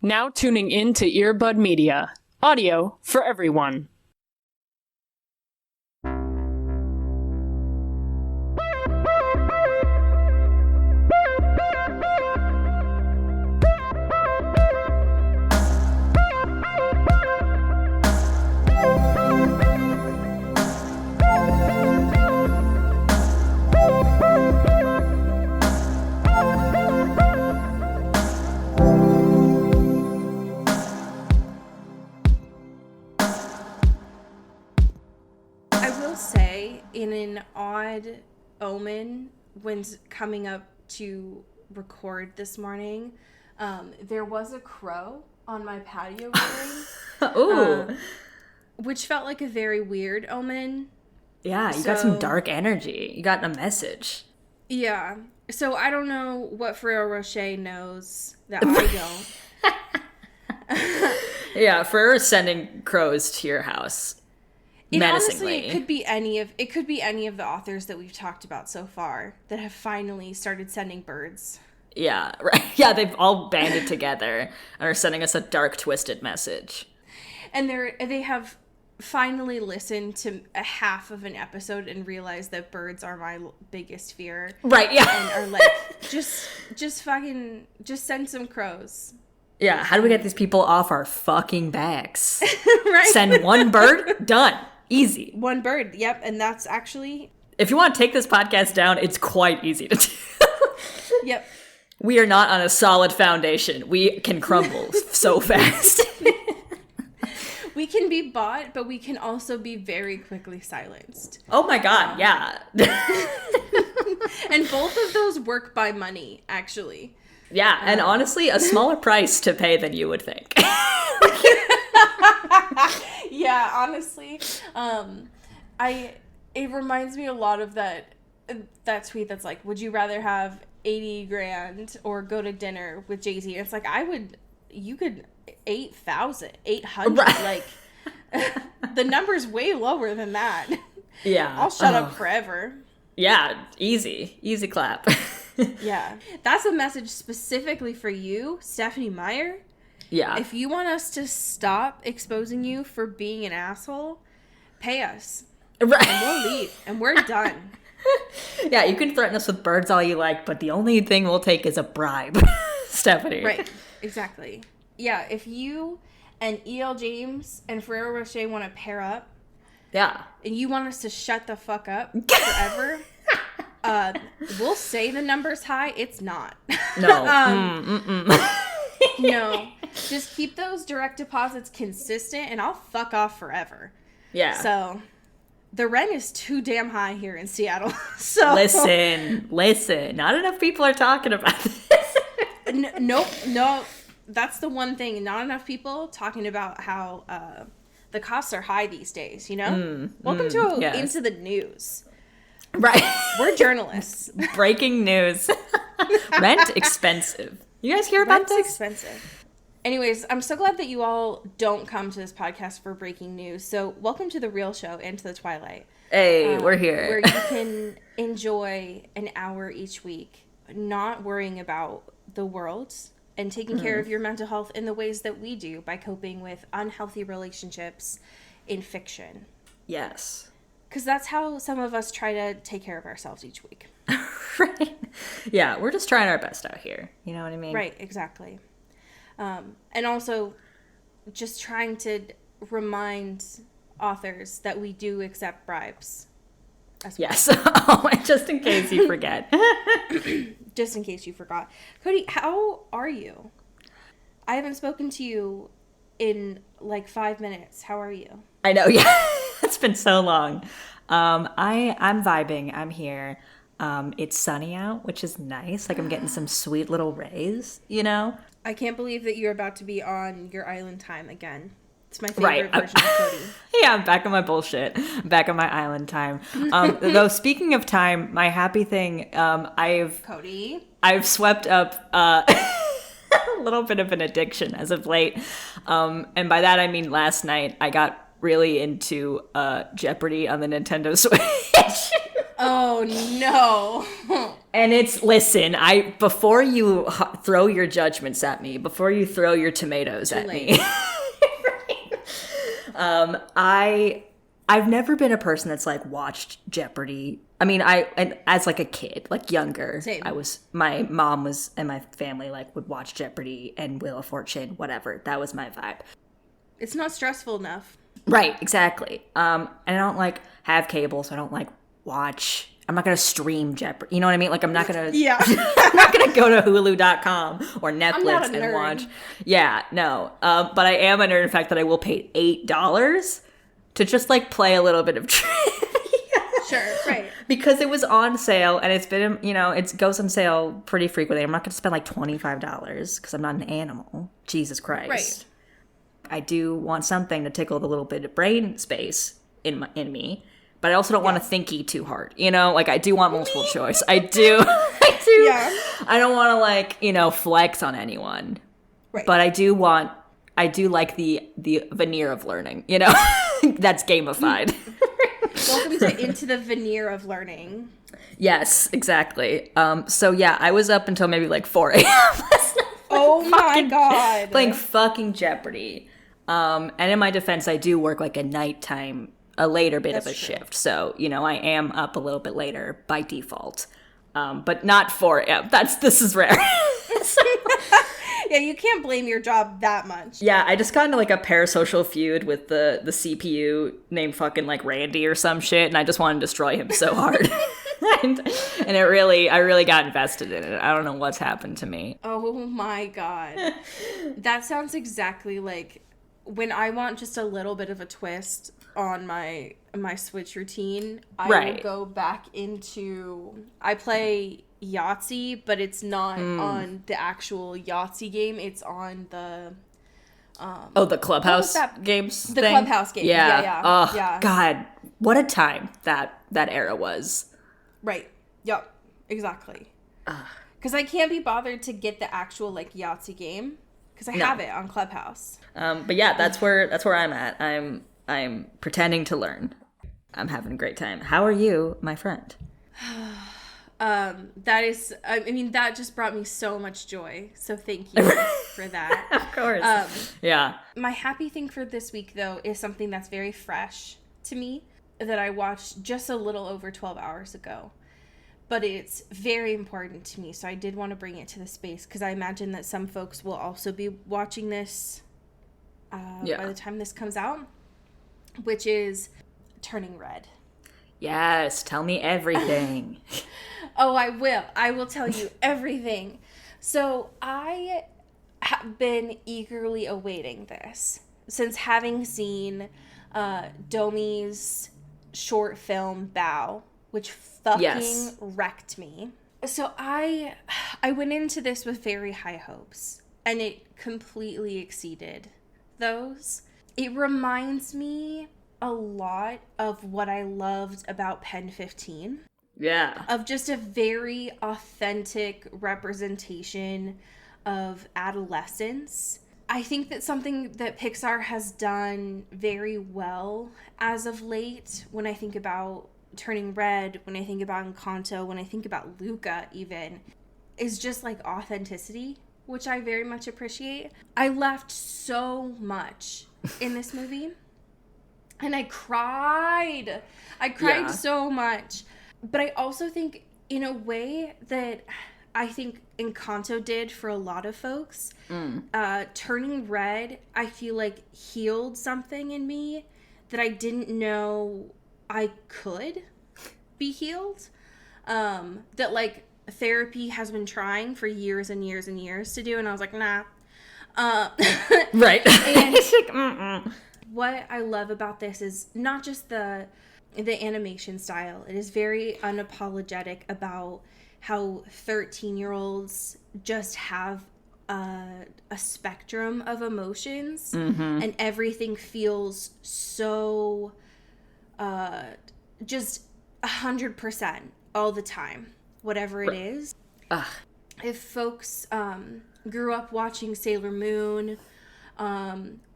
Now tuning in to Earbud Media. Audio for everyone. In an odd omen, when coming up to record this morning, there was a crow on my patio railing. Ooh. Which felt like a very weird omen. Yeah, you got some dark energy. You got a message. Yeah. So I don't know what Ferrero Rocher knows that I don't. Yeah, Ferrero is sending crows to your house. Menacingly. Honestly, it could be any of the authors that we've talked about so far that have finally started sending birds. Yeah, right. Yeah, they've all banded together and are sending us a dark, twisted message. And they have finally listened to a half of an episode and realized that birds are my biggest fear. Right, yeah. And are like, just send some crows. Yeah, how do we get these people off our fucking backs? Right. Send one bird, done. Easy. One bird, yep, and that's actually... If you want to take this podcast down, it's quite easy to do. Yep. We are not on a solid foundation. We can crumble so fast. We can be bought, but we can also be very quickly silenced. Oh my god, yeah. And both of those work by money, actually. Yeah, and honestly, a smaller price to pay than you would think. Yeah, honestly, it reminds me a lot of that tweet that's like, would you rather have 80 grand or go to dinner with Jay-Z? And it's like, you could 800, right. Like, the number's way lower than that. Yeah. I'll shut up forever. Yeah, easy clap. Yeah. That's a message specifically for you, Stephanie Meyer. Yeah. If you want us to stop exposing you for being an asshole, pay us. Right. And we'll leave. And we're done. Yeah, you can threaten us with birds all you like, but the only thing we'll take is a bribe, Stephanie. Right. Exactly. Yeah, if you and E.L. James and Ferrero Rocher want to pair up, yeah, and you want us to shut the fuck up forever, we'll say the number's high. It's not. No. No. Just keep those direct deposits consistent, and I'll fuck off forever. Yeah. So, the rent is too damn high here in Seattle. So listen. Not enough people are talking about this. No. That's the one thing. Not enough people talking about how the costs are high these days. You know. Welcome to Into the News. Right. We're journalists. Breaking news. Rent expensive. You guys hear about this? Rent's expensive. Anyways, I'm so glad that you all don't come to this podcast for breaking news. So welcome to The Real Show and to the Twilight. Hey, we're here. Where you can enjoy an hour each week, not worrying about the world and taking care of your mental health in the ways that we do by coping with unhealthy relationships in fiction. Yes. Because that's how some of us try to take care of ourselves each week. Right. Yeah, we're just trying our best out here. You know what I mean? Right, exactly. And also just trying to remind authors that we do accept bribes as well. Yes. Just in case you forget. Just in case you forgot. Cody, how are you? I haven't spoken to you in like 5 minutes. How are you? I know, yeah. It's been so long. I'm vibing. I'm here. It's sunny out, which is nice. Like, I'm getting some sweet little rays, you know? I can't believe that you're about to be on your island time again. It's my favorite version of Cody. Yeah, I'm back on my bullshit. I'm back on my island time. Though, speaking of time, my happy thing, I've swept up a little bit of an addiction as of late. And by that, I mean last night I got really into Jeopardy on the Nintendo Switch. Oh, no. And it's, listen, before you throw your judgments at me before you throw your tomatoes at me. I've never been a person that's like watched Jeopardy. I mean, as like a kid, like younger, Same. my mom was, and my family like would watch Jeopardy and Wheel of Fortune, whatever. That was my vibe. It's not stressful enough. Right, exactly. And I don't like have cable, so I don't like watch. I'm not gonna stream Jeopardy. You know what I mean? Like I'm not gonna. Yeah. I'm not gonna go to Hulu.com or Netflix and nerd. watch. Yeah, no. But I am a nerd in the fact that I will pay $8 to just like play a little bit of trivia. Sure, right. Because it was on sale, and it's been, it goes on sale pretty frequently. I'm not going to spend like $25 because I'm not an animal. Jesus Christ. Right. I do want something to tickle the little bit of brain space in me, but I also don't want to thinky too hard. Like I do want multiple choice. I do. Yeah. I don't want to like, flex on anyone. Right. But I do like the veneer of learning, that's gamified. Welcome to Into the Veneer of Learning. Yes, exactly. So yeah, I was up until maybe like 4 a.m. last night. Oh my God. Playing fucking Jeopardy. And in my defense, I do work like a later bit of a shift. So, I am up a little bit later by default. But not 4 a.m. This is rare. Yeah, you can't blame your job that much. Yeah, I just got into like a parasocial feud with the CPU named fucking like Randy or some shit, and I just wanted to destroy him so hard. and I really got invested in it. I don't know what's happened to me. Oh my God. That sounds exactly like when I want just a little bit of a twist on my Switch routine, I will go back into, I play Yahtzee, but it's not on the actual Yahtzee game. It's on the the Clubhouse games. The Clubhouse game. Yeah. Oh yeah. God, what a time that era was. Right. Yep. Exactly. Because I can't be bothered to get the actual like Yahtzee game because I have it on Clubhouse. But yeah, that's where I'm at. I'm pretending to learn. I'm having a great time. How are you, my friend? That just brought me so much joy. So thank you for that. Of course. Yeah. My happy thing for this week, though, is something that's very fresh to me that I watched just a little over 12 hours ago. But it's very important to me, so I did want to bring it to the space because I imagine that some folks will also be watching this by the time this comes out, which is Turning Red. Yes, tell me everything. Oh, I will. I will tell you everything. So I have been eagerly awaiting this since having seen Domi's short film Bow, which fucking wrecked me. So I went into this with very high hopes, and it completely exceeded those. It reminds me a lot of what I loved about Pen 15. Yeah. Of just a very authentic representation of adolescence. I think that something that Pixar has done very well as of late, when I think about Turning Red, when I think about Encanto, when I think about Luca even, is just like authenticity, which I very much appreciate. I laughed so much in this movie. And I cried. So much. But I also think in a way that I think Encanto did for a lot of folks, Turning Red, I feel like healed something in me that I didn't know I could be healed. That like therapy has been trying for years and years and years to do. And I was like, nah. Right. And what I love about this is not just the animation style. It is very unapologetic about how 13-year-olds just have a spectrum of emotions, and everything feels so just 100% all the time, whatever it is. If folks grew up watching Sailor Moon,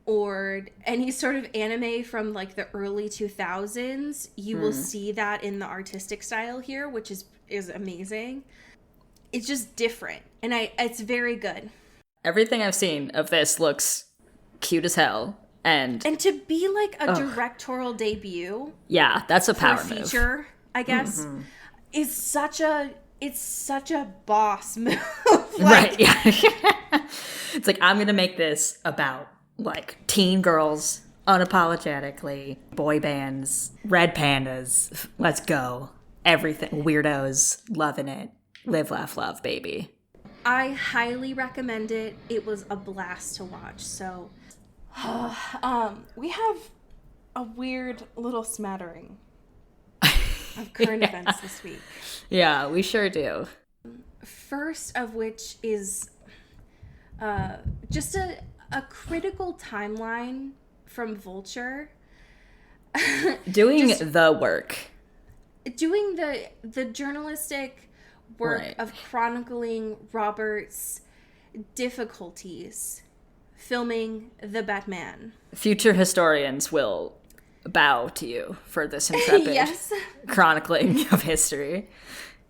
or any sort of anime from like the early 2000s, you will see that in the artistic style here, which is amazing. it's just different. And it's very good. Everything I've seen of this looks cute as hell. And to be like a directorial debut. Yeah, that's a power for a move. feature, I guess, is such a boss move. Right, yeah. It's like, I'm going to make this about, like, teen girls, unapologetically, boy bands, red pandas, let's go. Everything, weirdos, loving it. Live, laugh, love, baby. I highly recommend it. It was a blast to watch, so... we have a weird little smattering of current events this week. Yeah, we sure do. First of which is just a critical timeline from Vulture. Doing the work. Doing the journalistic work Right. of chronicling Robert's difficulties filming the Batman. Future historians will bow to you for this intrepid Yes. chronicling of history.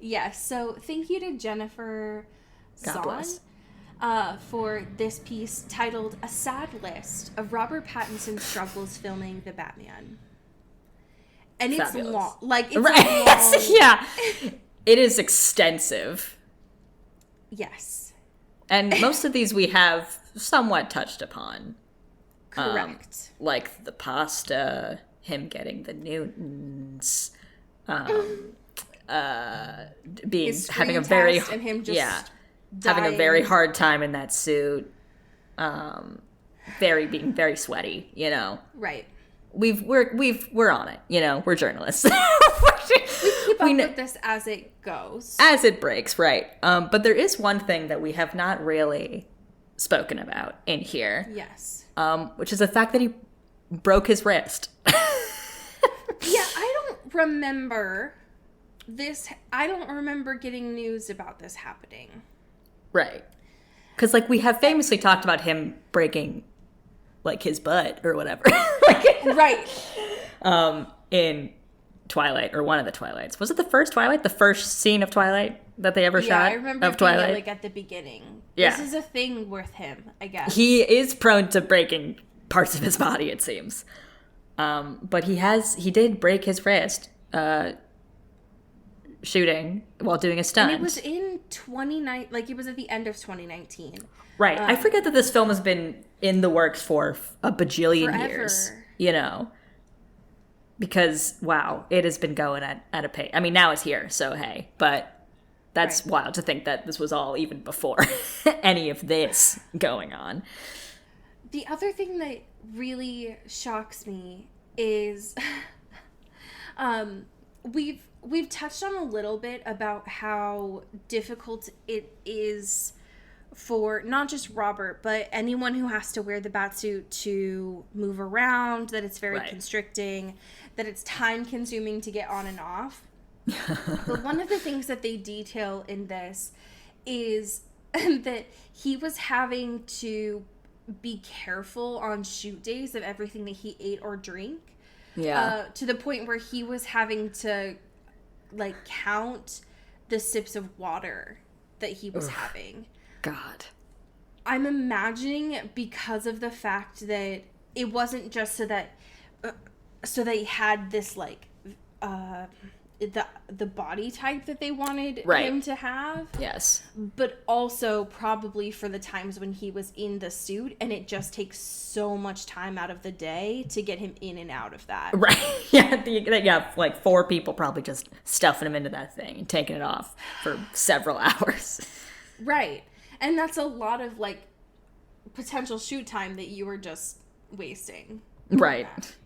Yes, so thank you to Jennifer God Zahn bless. for this piece titled A Sad List of Robert Pattinson's Struggles Filming the Batman. And it's Fabulous. long. Like, it's Right. long. Yeah. It is extensive. Yes. And most of these we have somewhat touched upon. Correct. Like the pasta, him getting the Newtons, His having a screen very test and him just having a dying. very hard time in that suit, being very sweaty. You know, Right. we're on it. You know, we're journalists. Keep up We kn- with this as it goes. As it breaks, right? But there is one thing that we have not really spoken about in here, Yes. which is the fact that he broke his wrist. Yeah, I don't remember this. I don't remember getting news about this happening. Right. Because, like, we have famously talked about him breaking, like, his butt or whatever. Right. In Twilight, or one of the Twilights. Was it the first Twilight? The first scene of Twilight that they ever Yeah, shot I remember of it being Twilight? like at the beginning. Yeah. This is a thing with him, I guess. He is prone to breaking parts of his body, it seems. But he did break his wrist shooting while doing a stunt. And it was in 2019, like it was at the end of 2019. Right. I forget that this film has been in the works for a bajillion Forever. years, you know. Because, wow, it has been going at a pace. I mean, now it's here, so hey. But that's Right. wild to think that this was all even before any of this going on. The other thing that really shocks me is we've touched on a little bit about how difficult it is for not just Robert, but anyone who has to wear the batsuit to move around, that it's very Right. constricting, that it's time consuming to get on and off. But one of the things that they detail in this is that he was having to be careful on shoot days of everything that he ate or drank. Yeah. To the point where he was having to, like, count the sips of water that he was having. God. I'm imagining, because of the fact that it wasn't just so that he had this, like, the body type that they wanted Right. him to have, Yes. but also probably for the times when he was in the suit, and it just takes so much time out of the day to get him in and out of that. Right. Yeah, like 4 people probably just stuffing him into that thing and taking it off for several hours. Right. And that's a lot of, like, potential shoot time that you were just wasting. Right.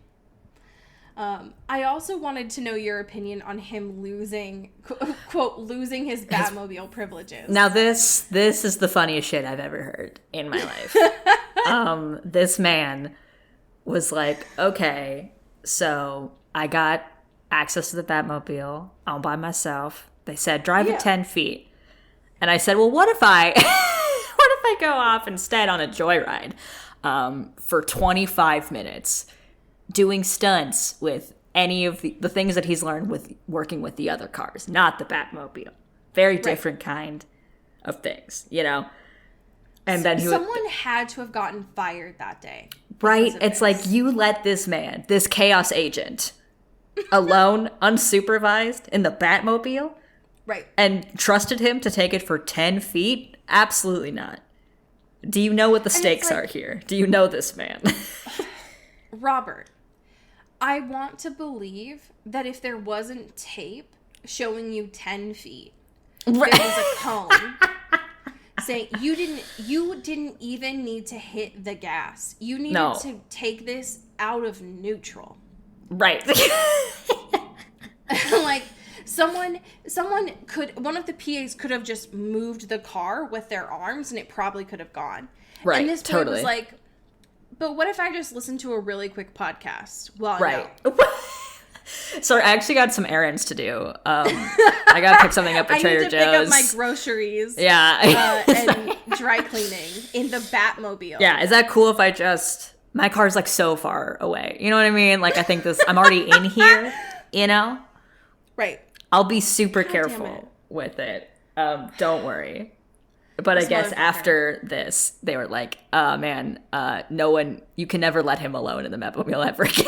I also wanted to know your opinion on him losing, quote, losing his Batmobile privileges. Now this is the funniest shit I've ever heard in my life. This man was like, okay, so I got access to the Batmobile all by myself. They said drive Yeah. at 10 feet. And I said, well, what if I go off instead on a joyride for 25 minutes doing stunts with any of the things that he's learned with working with the other cars, not the Batmobile. Very different kind. of things, you know? And then someone had to have gotten fired that day. Right? It's like, you let this man, this chaos agent, alone, unsupervised, in the Batmobile? Right. And trusted him to take it for 10 feet? Absolutely not. Do you know what the stakes are here? Do you know this man? Robert, I want to believe that if there wasn't tape showing you 10 feet, right, there was a cone saying you didn't even need to hit the gas. You needed to take this out of neutral. Right. Like, someone could, one of the PAs could have just moved the car with their arms and it probably could have gone. Right, and this boy was like, but what if I just listened to a really quick podcast? Well, right. No. So I actually got some errands to do. I got to pick something up at Trader Joe's. I need to pick up my groceries. Yeah. And dry cleaning in the Batmobile. Yeah. Is that cool if I just... My car's like so far away. You know what I mean? Like, I think I'm already in here, you know? Right. I'll be super careful with it. Don't worry. But I guess after this, they were like, man, no one... You can never let him alone in the Batmobile ever again.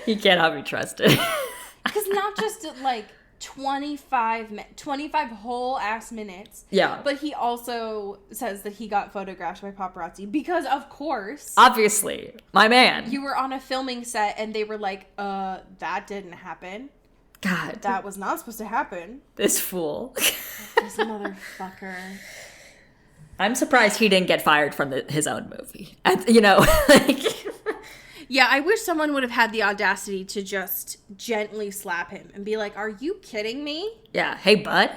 He cannot be trusted. Because not just like 25 whole ass minutes. Yeah. But he also says that he got photographed by paparazzi because, of course, obviously, my man. You were on a filming set and they were like, that didn't happen. God. That was not supposed to happen. This fool. This motherfucker. I'm surprised he didn't get fired from his own movie. You know, like... Yeah, I wish someone would have had the audacity to just gently slap him and be like, are you kidding me? Yeah. Hey, bud.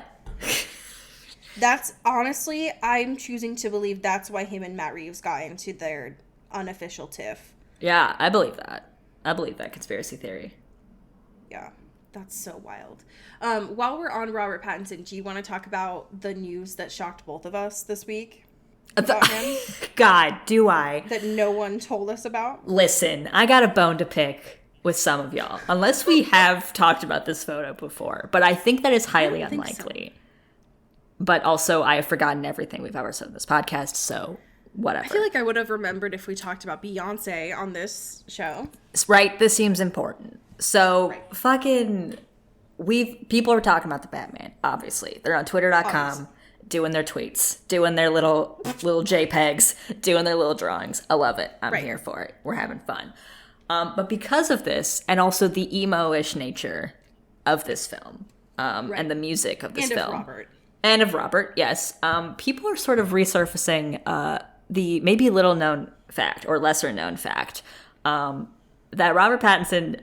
That's honestly, I'm choosing to believe that's why him and Matt Reeves got into their unofficial tiff. Yeah, I believe that. I believe that conspiracy theory. Yeah, that's so wild. While we're on Robert Pattinson, do you want to talk about the news that shocked both of us this week? About him? God, do I? That no one told us about? Listen, I got a bone to pick with some of y'all. Unless we have talked about this photo before. But I think that is highly unlikely. So. But also, I have forgotten everything we've ever said in this podcast, so whatever. I feel like I would have remembered if we talked about Beyoncé on this show. Right, this seems important. So, fucking... People are talking about the Batman, obviously. They're on Twitter.com. Doing their tweets, doing their little JPEGs, doing their little drawings. I love it. I'm here for it. We're having fun. But because of this, and also the emo-ish nature of this film, and the music of this film. And of Robert, yes. People are sort of resurfacing the maybe little-known fact, or lesser-known fact, that Robert Pattinson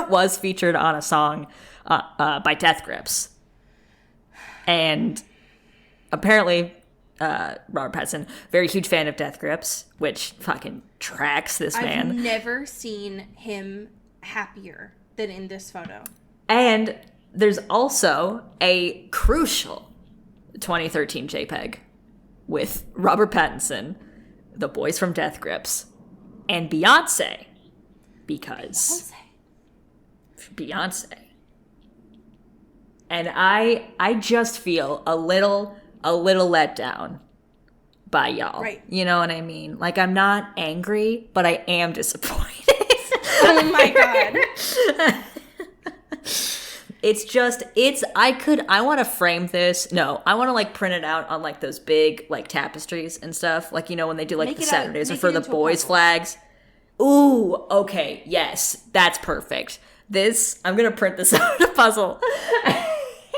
was featured on a song by Death Grips. And... apparently, Robert Pattinson, very huge fan of Death Grips, which fucking tracks this man. I've never seen him happier than in this photo. And there's also a crucial 2013 JPEG with Robert Pattinson, the boys from Death Grips, and Beyoncé. Because... Beyoncé. And I just feel a little let down by y'all. Right. You know what I mean? Like, I'm not angry, but I am disappointed. Oh my God. I want to frame this. No, I want to like print it out on like those big like tapestries and stuff. Like, you know, when they do like the Saturdays or for the boys' flags. Ooh, okay. Yes, that's perfect. I'm going to print this out a puzzle.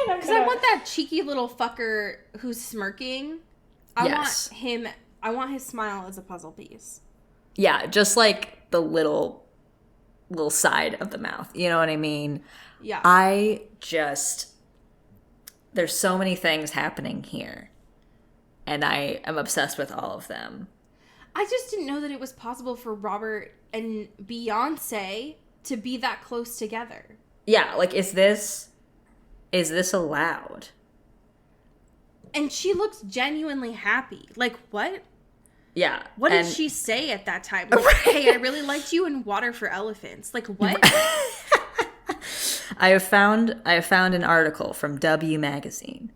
Because I want that cheeky little fucker who's smirking. I want his smile as a puzzle piece. Yeah, just like the little side of the mouth. You know what I mean? Yeah. There's so many things happening here. And I am obsessed with all of them. I just didn't know that it was possible for Robert and Beyoncé to be that close together. Yeah, like, is this allowed? And she looks genuinely happy. Like, what? Yeah. What did she say at that time? Like, hey, I really liked you in Water for Elephants. Like, what? I have found an article from W Magazine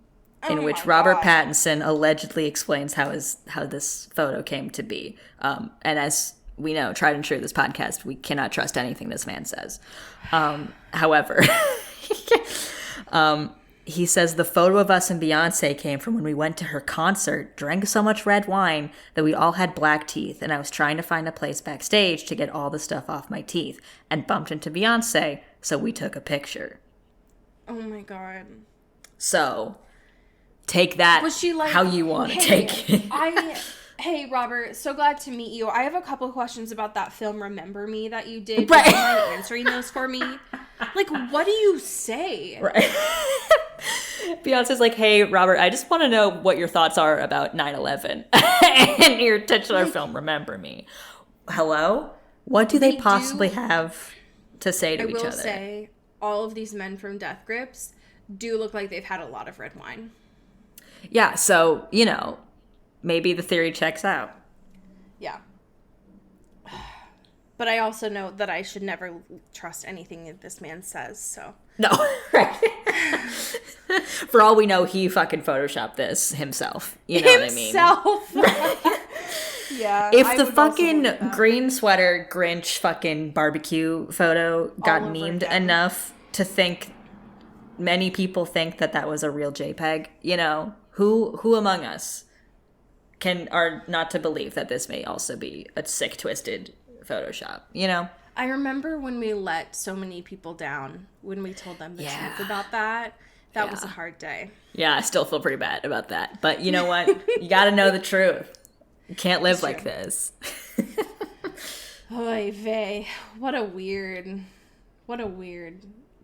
in which Robert Pattinson allegedly explains how this photo came to be. And as we know, tried and true, this podcast, we cannot trust anything this man says. However, he says the photo of us and Beyoncé came from when we went to her concert, drank so much red wine that we all had black teeth, and I was trying to find a place backstage to get all the stuff off my teeth, and bumped into Beyoncé, so we took a picture. Oh my God. So, take that was she like, how you want to take it. Hey, Robert, so glad to meet you. I have a couple questions about that film, Remember Me, that you did. Right. Would you mind answering those for me? Like, what do you say? Right. Beyonce's like, hey, Robert, I just want to know what your thoughts are about 9/11 and your titular film, Remember Me. Hello? What do they possibly have to say to each other? I will say, all of these men from Death Grips do look like they've had a lot of red wine. Yeah, so, maybe the theory checks out. Yeah. But I also know that I should never trust anything that this man says, so. No, right. For all we know, he fucking photoshopped this himself. You know what I mean? Himself. Yeah. If the fucking green sweater Grinch fucking barbecue photo got memed enough to think, many people think that was a real JPEG, who among us are not to believe that this may also be a sick, twisted Photoshop, I remember when we let so many people down when we told them the truth about that. That was a hard day. Yeah, I still feel pretty bad about that. But you know what? You got to know the truth. You can't live like this. Oy vey. What a weird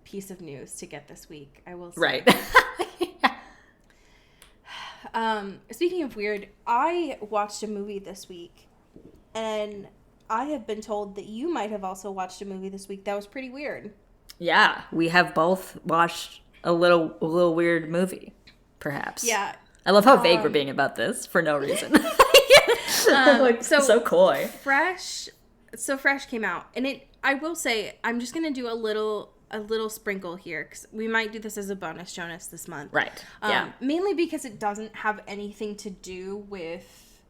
piece of news to get this week, I will say. Right. Speaking of weird, I watched a movie this week, and I have been told that you might have also watched a movie this week that was pretty weird. Yeah, we have both watched a little weird movie, perhaps. Yeah. I love how vague we're being about this for no reason. So coy. Fresh came out, and I will say, I'm just gonna do a little sprinkle here, because we might do this as a bonus Jonas this month. Right. Yeah. Mainly because it doesn't have anything to do with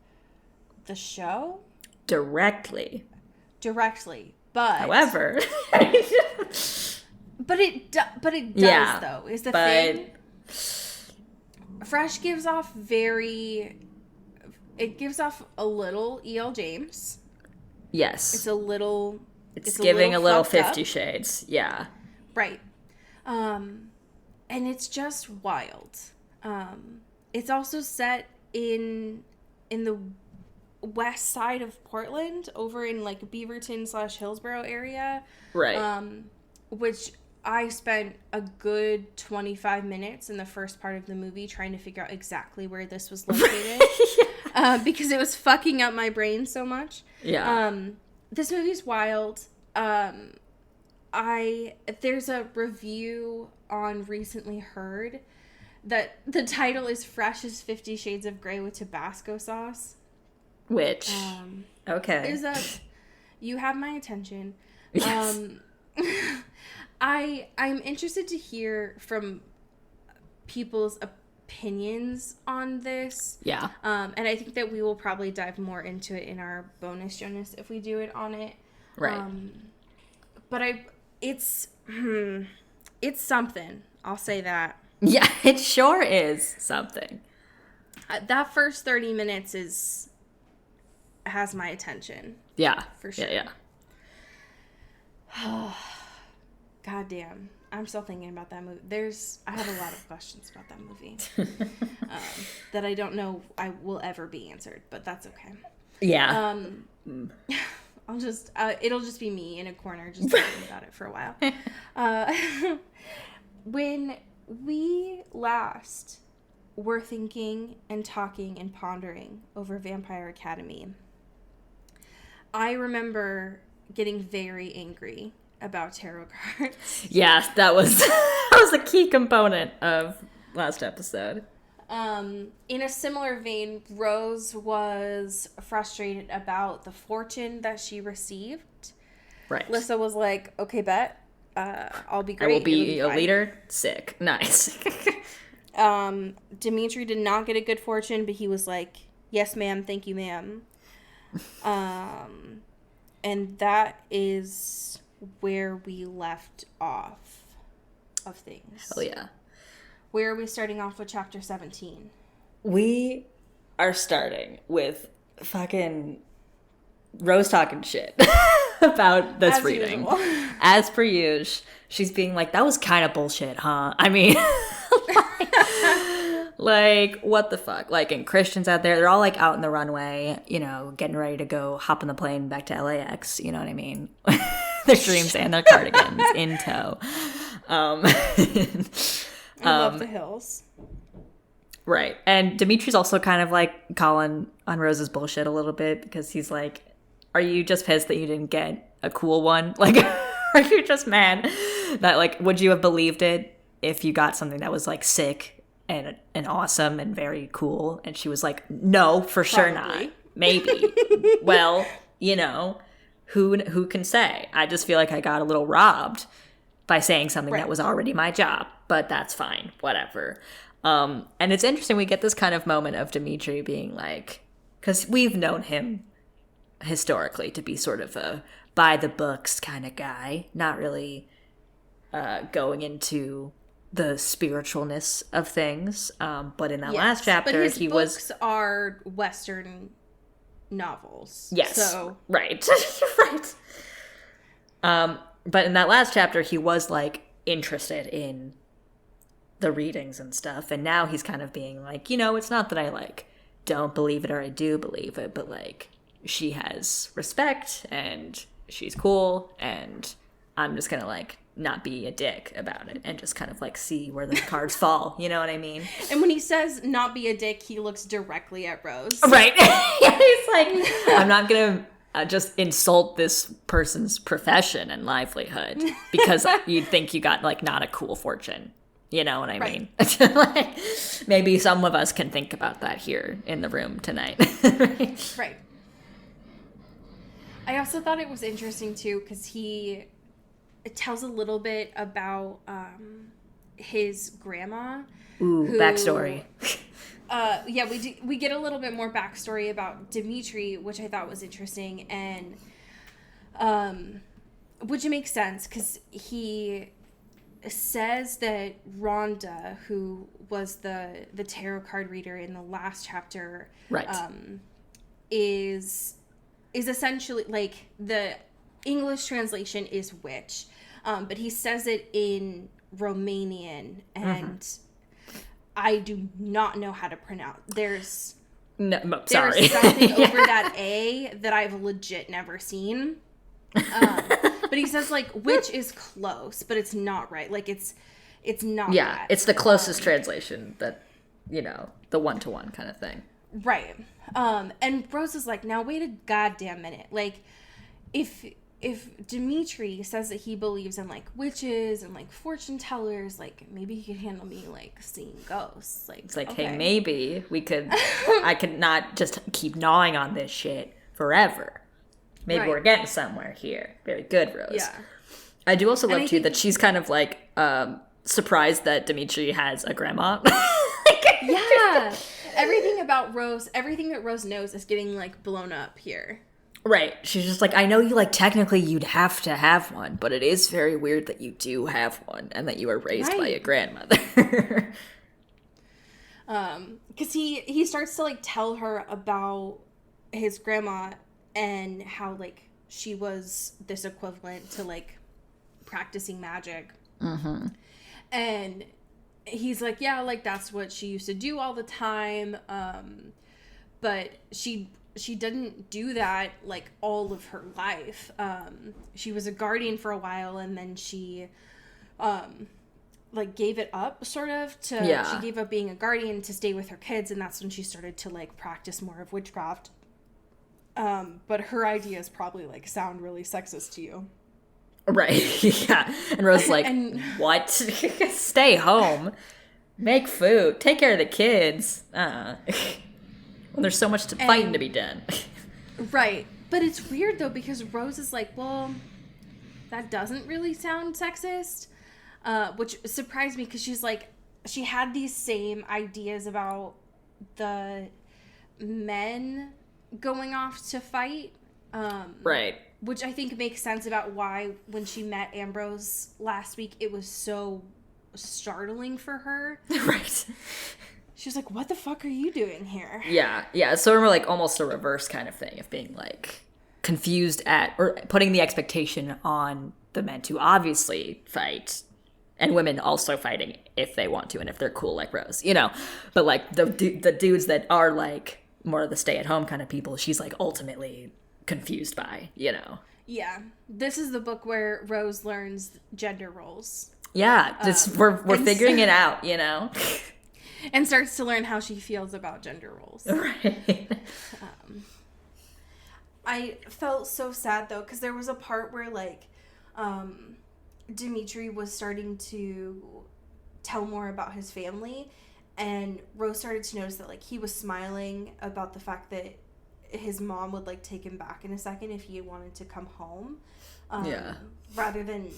the show. Directly, but however, but it does though, is the thing. Fresh gives off a little E.L. James. Yes, it's giving a little 50 up. Shades. Yeah, right. And it's just wild. It's also set in the west side of Portland, over in like Beaverton/Hillsborough area, right? Which I spent a good 25 minutes in the first part of the movie trying to figure out exactly where this was located. Because it was fucking up my brain so much. Yeah. This movie's wild. There's a review on Recently Heard that the title is Fresh as 50 Shades of Grey with Tabasco sauce. Which, okay. You have my attention. Yes. I'm interested to hear from people's opinions on this. Yeah. And I think that we will probably dive more into it in our bonus Jonas if we do it on it. Right. But it's something. I'll say that. Yeah, it sure is something. That first 30 minutes has my attention. Yeah. For sure. Yeah. God damn. I'm still thinking about that movie. I have a lot of questions about that movie that I don't know I will ever be answered, but that's okay. Yeah. It'll just be me in a corner just talking about it for a while. When we last were thinking and talking and pondering over Vampire Academy, I remember getting very angry about tarot cards. Yeah, that was a key component of last episode. In a similar vein, Rose was frustrated about the fortune that she received. Right. Lissa was like, okay, bet. I'll be great. I will be a leader. Sick. Nice. Dimitri did not get a good fortune, but he was like, yes, ma'am, thank you, ma'am. And that is where we left off of things. Oh, yeah. Where are we starting off with chapter 17? We are starting with fucking Rose talking shit about this reading. As per usual. She's being like, that was kind of bullshit, huh? I mean, like, what the fuck? Like, and Christians out there, they're all, like, out in the runway, you know, getting ready to go hop on the plane back to LAX, you know what I mean? Their dreams and their cardigans in tow. I love the hills. Right. And Dimitri's also kind of, like, calling on Rose's bullshit a little bit because he's like, are you just pissed that you didn't get a cool one? Like, are you just mad that, like, would you have believed it if you got something that was, like, sick and awesome and very cool? And she was like, no, for sure not. Maybe. Well, you know, who can say? I just feel like I got a little robbed by saying something that was already my job, but that's fine, whatever. And it's interesting, we get this kind of moment of Dimitri being like, because we've known him historically to be sort of a by the books kind of guy, not really going into the spiritualness of things. But in that last chapter, but his he books are Western novels. Yes, so. right, right. But in that last chapter, he was like interested in the readings and stuff, and now he's kind of being like, you know, it's not that I like don't believe it or I do believe it, but like she has respect and she's cool, and I'm just gonna like not be a dick about it and just kind of like see where the cards fall, you know what I mean? And when he says not be a dick, he looks directly at Rose. Right. Yeah, he's like, I'm not gonna just insult this person's profession and livelihood because you'd think you got like not a cool fortune. You know what I mean? Like, maybe some of us can think about that here in the room tonight. Right. I also thought it was interesting too because it tells a little bit about his grandma. Ooh, backstory. Yeah, we get a little bit more backstory about Dimitri, which I thought was interesting, and which makes sense because he says that Rhonda, who was the tarot card reader in the last chapter, right, is essentially like the English translation is witch, but he says it in Romanian, and I do not know how to pronounce. There's something over that A that I've legit never seen. But he says like witch is close, but it's not right. Like it's not. Yeah, that. It's the closest translation that, you know, the 1-to-1 kind of thing. Right. And Rose is like, now wait a goddamn minute. Like, if Dimitri says that he believes in like witches and like fortune tellers, like maybe he could handle me like seeing ghosts. Like it's like, okay. hey, maybe we could. I could not just keep gnawing on this shit forever. Maybe we're getting somewhere here. Very good, Rose. Yeah. I do also love too that she's kind of like surprised that Dimitri has a grandma. Yeah. Everything about Rose, everything that Rose knows is getting like blown up here. Right. She's just like, I know you like technically you'd have to have one, but it is very weird that you do have one and that you were raised by a grandmother. Because he starts to like tell her about his grandma and how like she was this equivalent to like practicing magic. Mm-hmm. And he's like, yeah, like that's what she used to do all the time. But she didn't do that like all of her life. She was a guardian for a while, and then she like gave it up sort of to she gave up being a guardian to stay with her kids, and that's when she started to like practice more of witchcraft. But her ideas probably like sound really sexist to you. Right. Yeah. And Rose's like, what? Stay home. Make food. Take care of the kids. Well, there's so much fighting to be done. Right. But it's weird though, because Rose is like, well, that doesn't really sound sexist. Which surprised me because she's like, she had these same ideas about the men going off to fight. Right. Which I think makes sense about why when she met Ambrose last week, it was so startling for her. Right. She was like, what the fuck are you doing here? Yeah. It's sort of more like almost a reverse kind of thing of being like confused at, or putting the expectation on the men to obviously fight, and women also fighting if they want to and if they're cool like Rose, but like the dudes that are like more of the stay-at-home kind of people, she's like ultimately confused by. Yeah, this is the book where Rose learns gender roles. Yeah, we're figuring it out, and starts to learn how she feels about gender roles. Right. I felt so sad though, because there was a part where like Dimitri was starting to tell more about his family, and Rose started to notice that like he was smiling about the fact that his mom would like take him back in a second if he wanted to come home, rather than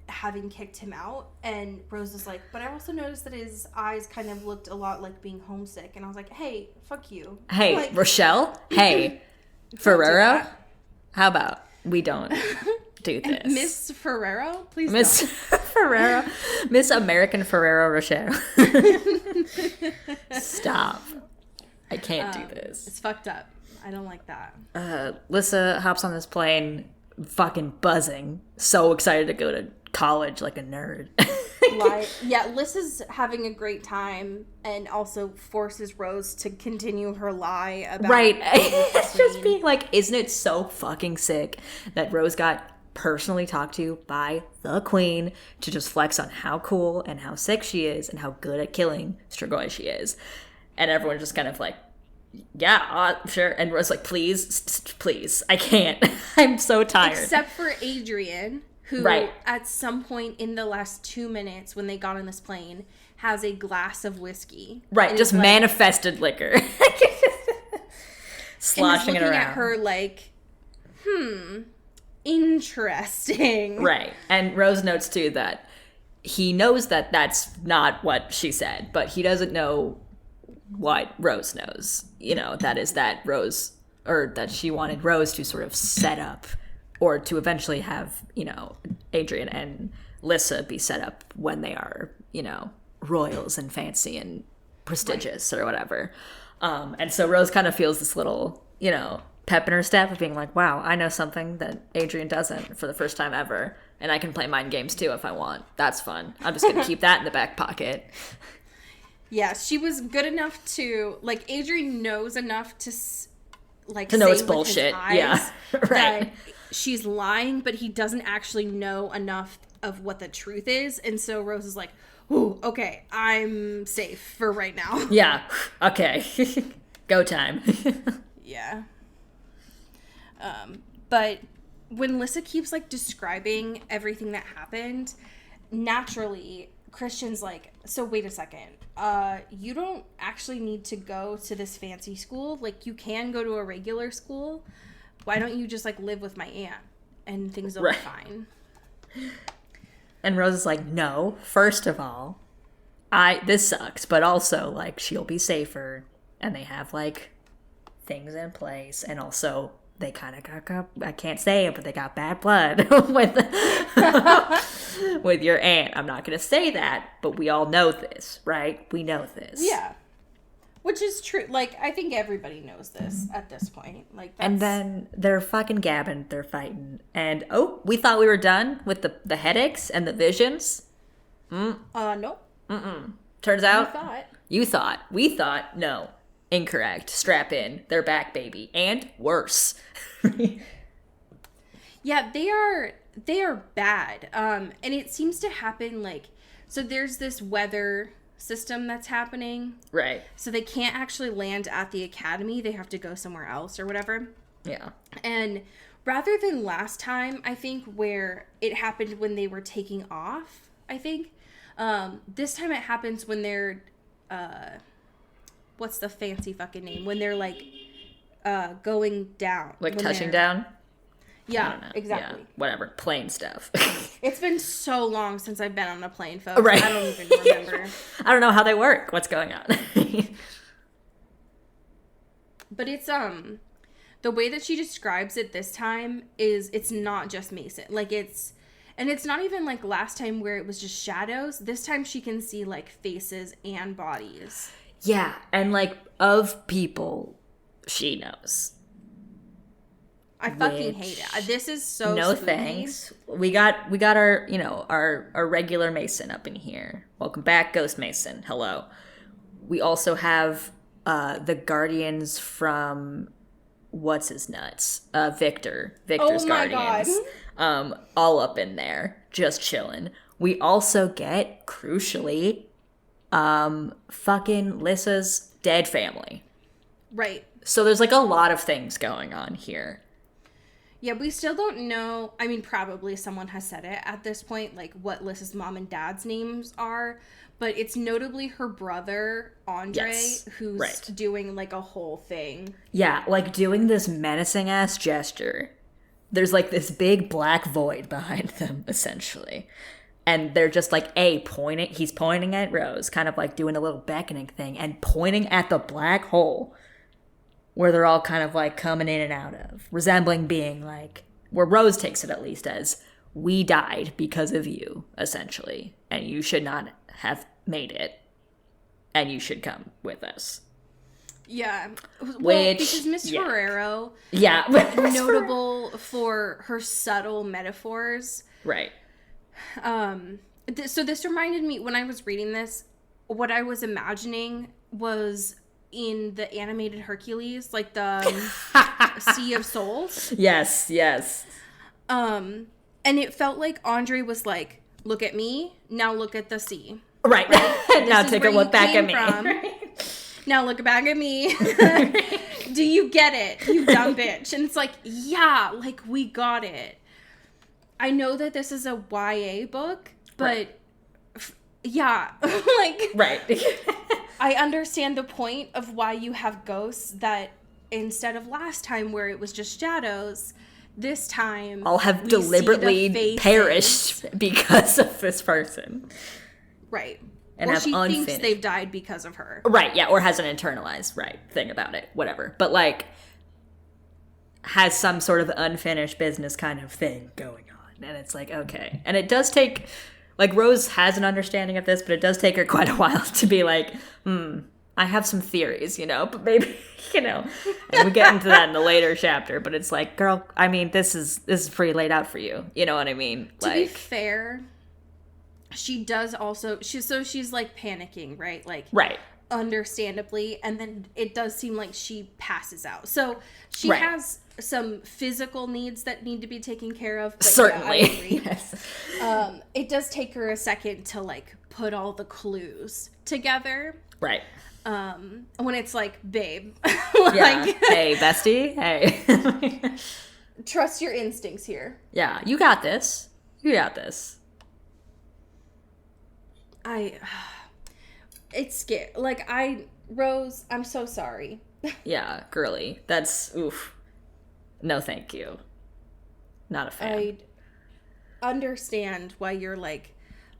having kicked him out. And Rose was like, but I also noticed that his eyes kind of looked a lot like being homesick. And I was like, hey, fuck you. Hey, like, Rochelle. Hey, Ferrero. How about we don't do this? Miss Ferrero, please. Miss Ferrero, Miss American Ferrero Rocher. Stop. I can't do this. It's fucked up. I don't like that. Lissa hops on this plane, fucking buzzing, so excited to go to college like a nerd. Yeah, Lissa's having a great time, and also forces Rose to continue her lie about right. It's just being like, isn't it so fucking sick that Rose got personally talked to by the queen to just flex on how cool and how sick she is and how good at killing Strigoi she is, and everyone just kind of like, yeah, sure. And Rose like, please, I can't. I'm so tired. Except for Adrian, who at some point in the last 2 minutes when they got on this plane has a glass of whiskey. Right, just like, manifested liquor. Sloshing it around. Looking at her like, interesting. Right. And Rose notes too that he knows that that's not what she said, but he doesn't know what Rose knows. That is that Rose, or that she wanted Rose to sort of set up, or to eventually have, Adrian and Lissa be set up when they are, royals and fancy and prestigious or whatever. And so Rose kind of feels this little, pep in her step of being like, wow, I know something that Adrian doesn't for the first time ever. And I can play mind games too if I want. That's fun. I'm just going to keep that in the back pocket. Yeah, she was good enough to, like, Adrian knows enough to, like, to know say it's bullshit. Eyes yeah, right. That she's lying, but he doesn't actually know enough of what the truth is. And so Rose is like, ooh, okay, I'm safe for right now. Yeah, okay. Go time. Yeah. But when Lissa keeps, like, describing everything that happened, naturally, Christian's like, so wait a second. You don't actually need to go to this fancy school. Like, you can go to a regular school. Why don't you just, like, live with my aunt and things will be fine? And Rose is like, no, first of all, this sucks, but also, like, she'll be safer, and they have, like, things in place, and also they kind of got, I can't say it, but they got bad blood with your aunt. I'm not going to say that, but we all know this, right? We know this. Yeah. Which is true. Like, I think everybody knows this at this point. Like, that's... And then they're fucking gabbing, they're fighting. And, we thought we were done with the headaches and the visions. Nope. Turns out, we thought, no. Incorrect. Strap in. They're back, baby. And worse. Yeah, they are bad. And it seems to happen, like, so there's this weather system that's happening. Right. So they can't actually land at the academy. They have to go somewhere else or whatever. Yeah. And rather than last time, I think, where it happened when they were taking off, I think, this time it happens when they're, what's the fancy fucking name? When they're, like, going down. Like touching down? Yeah, exactly. Yeah, whatever, plane stuff. It's been so long since I've been on a plane, folks. Right. I don't even remember. I don't know how they work. What's going on? But it's the way that she describes it this time is it's not just Mason. Like it's not even like last time where it was just shadows. This time she can see like faces and bodies. Yeah, and like of people she knows. I fucking hate it. This is so no spooky. Thanks. We got our, you know, our regular Mason up in here. Welcome back, Ghost Mason. Hello. We also have the Guardians from what's his nuts? Victor's Guardians. God. All up in there, just chilling. We also get, crucially, fucking Lissa's dead family. Right. So there's like a lot of things going on here. Yeah, we still don't know. I mean, probably someone has said it at this point, like what Lissa's mom and dad's names are. But it's notably her brother, Andre, who's doing like a whole thing. Yeah, like doing this menacing ass gesture. There's like this big black void behind them, essentially. And they're just like, he's pointing at Rose, kind of like doing a little beckoning thing, and pointing at the black hole where they're all kind of like coming in and out of, resembling being like, where Rose takes it at least as, we died because of you, essentially, and you should not have made it, and you should come with us. Yeah. Well, because Miss Ferrero, notable for her subtle metaphors. Right. So this reminded me, when I was reading this, what I was imagining was in the animated Hercules, like the Sea of Souls. Yes. And it felt like Andre was like, look at me, now look at the sea. Right. Now take a look back at me. Right. Now look back at me. Do you get it, you dumb bitch? And it's like, yeah, like we got it. I know that this is a YA book, but yeah, like... Right. I understand the point of why you have ghosts that instead of last time where it was just shadows, this time all have deliberately perished because of this person. Right. And or have she unfinished. Thinks they've died because of her. Right, yeah, or has an internalized thing about it, whatever. But like has some sort of unfinished business kind of thing going on. And it's like, okay. And it does take, like, Rose has an understanding of this, but it does take her quite a while to be like, I have some theories, you know, but maybe, you know, and we get into that in the later chapter, but it's like, girl, I mean, this is pretty laid out for you. You know what I mean? To be fair, she does also, she's like panicking, right? Like, right. Understandably, and then it does seem like she passes out. So she has some physical needs that need to be taken care of. But certainly. Yes. It does take her a second to like put all the clues together. Right. When it's like, babe, like, hey, bestie, hey, trust your instincts here. Yeah, you got this. You got this. It's scary. Like, Rose, I'm so sorry. Yeah, girly. That's, oof. No, thank you. Not a fan. I understand why you're like,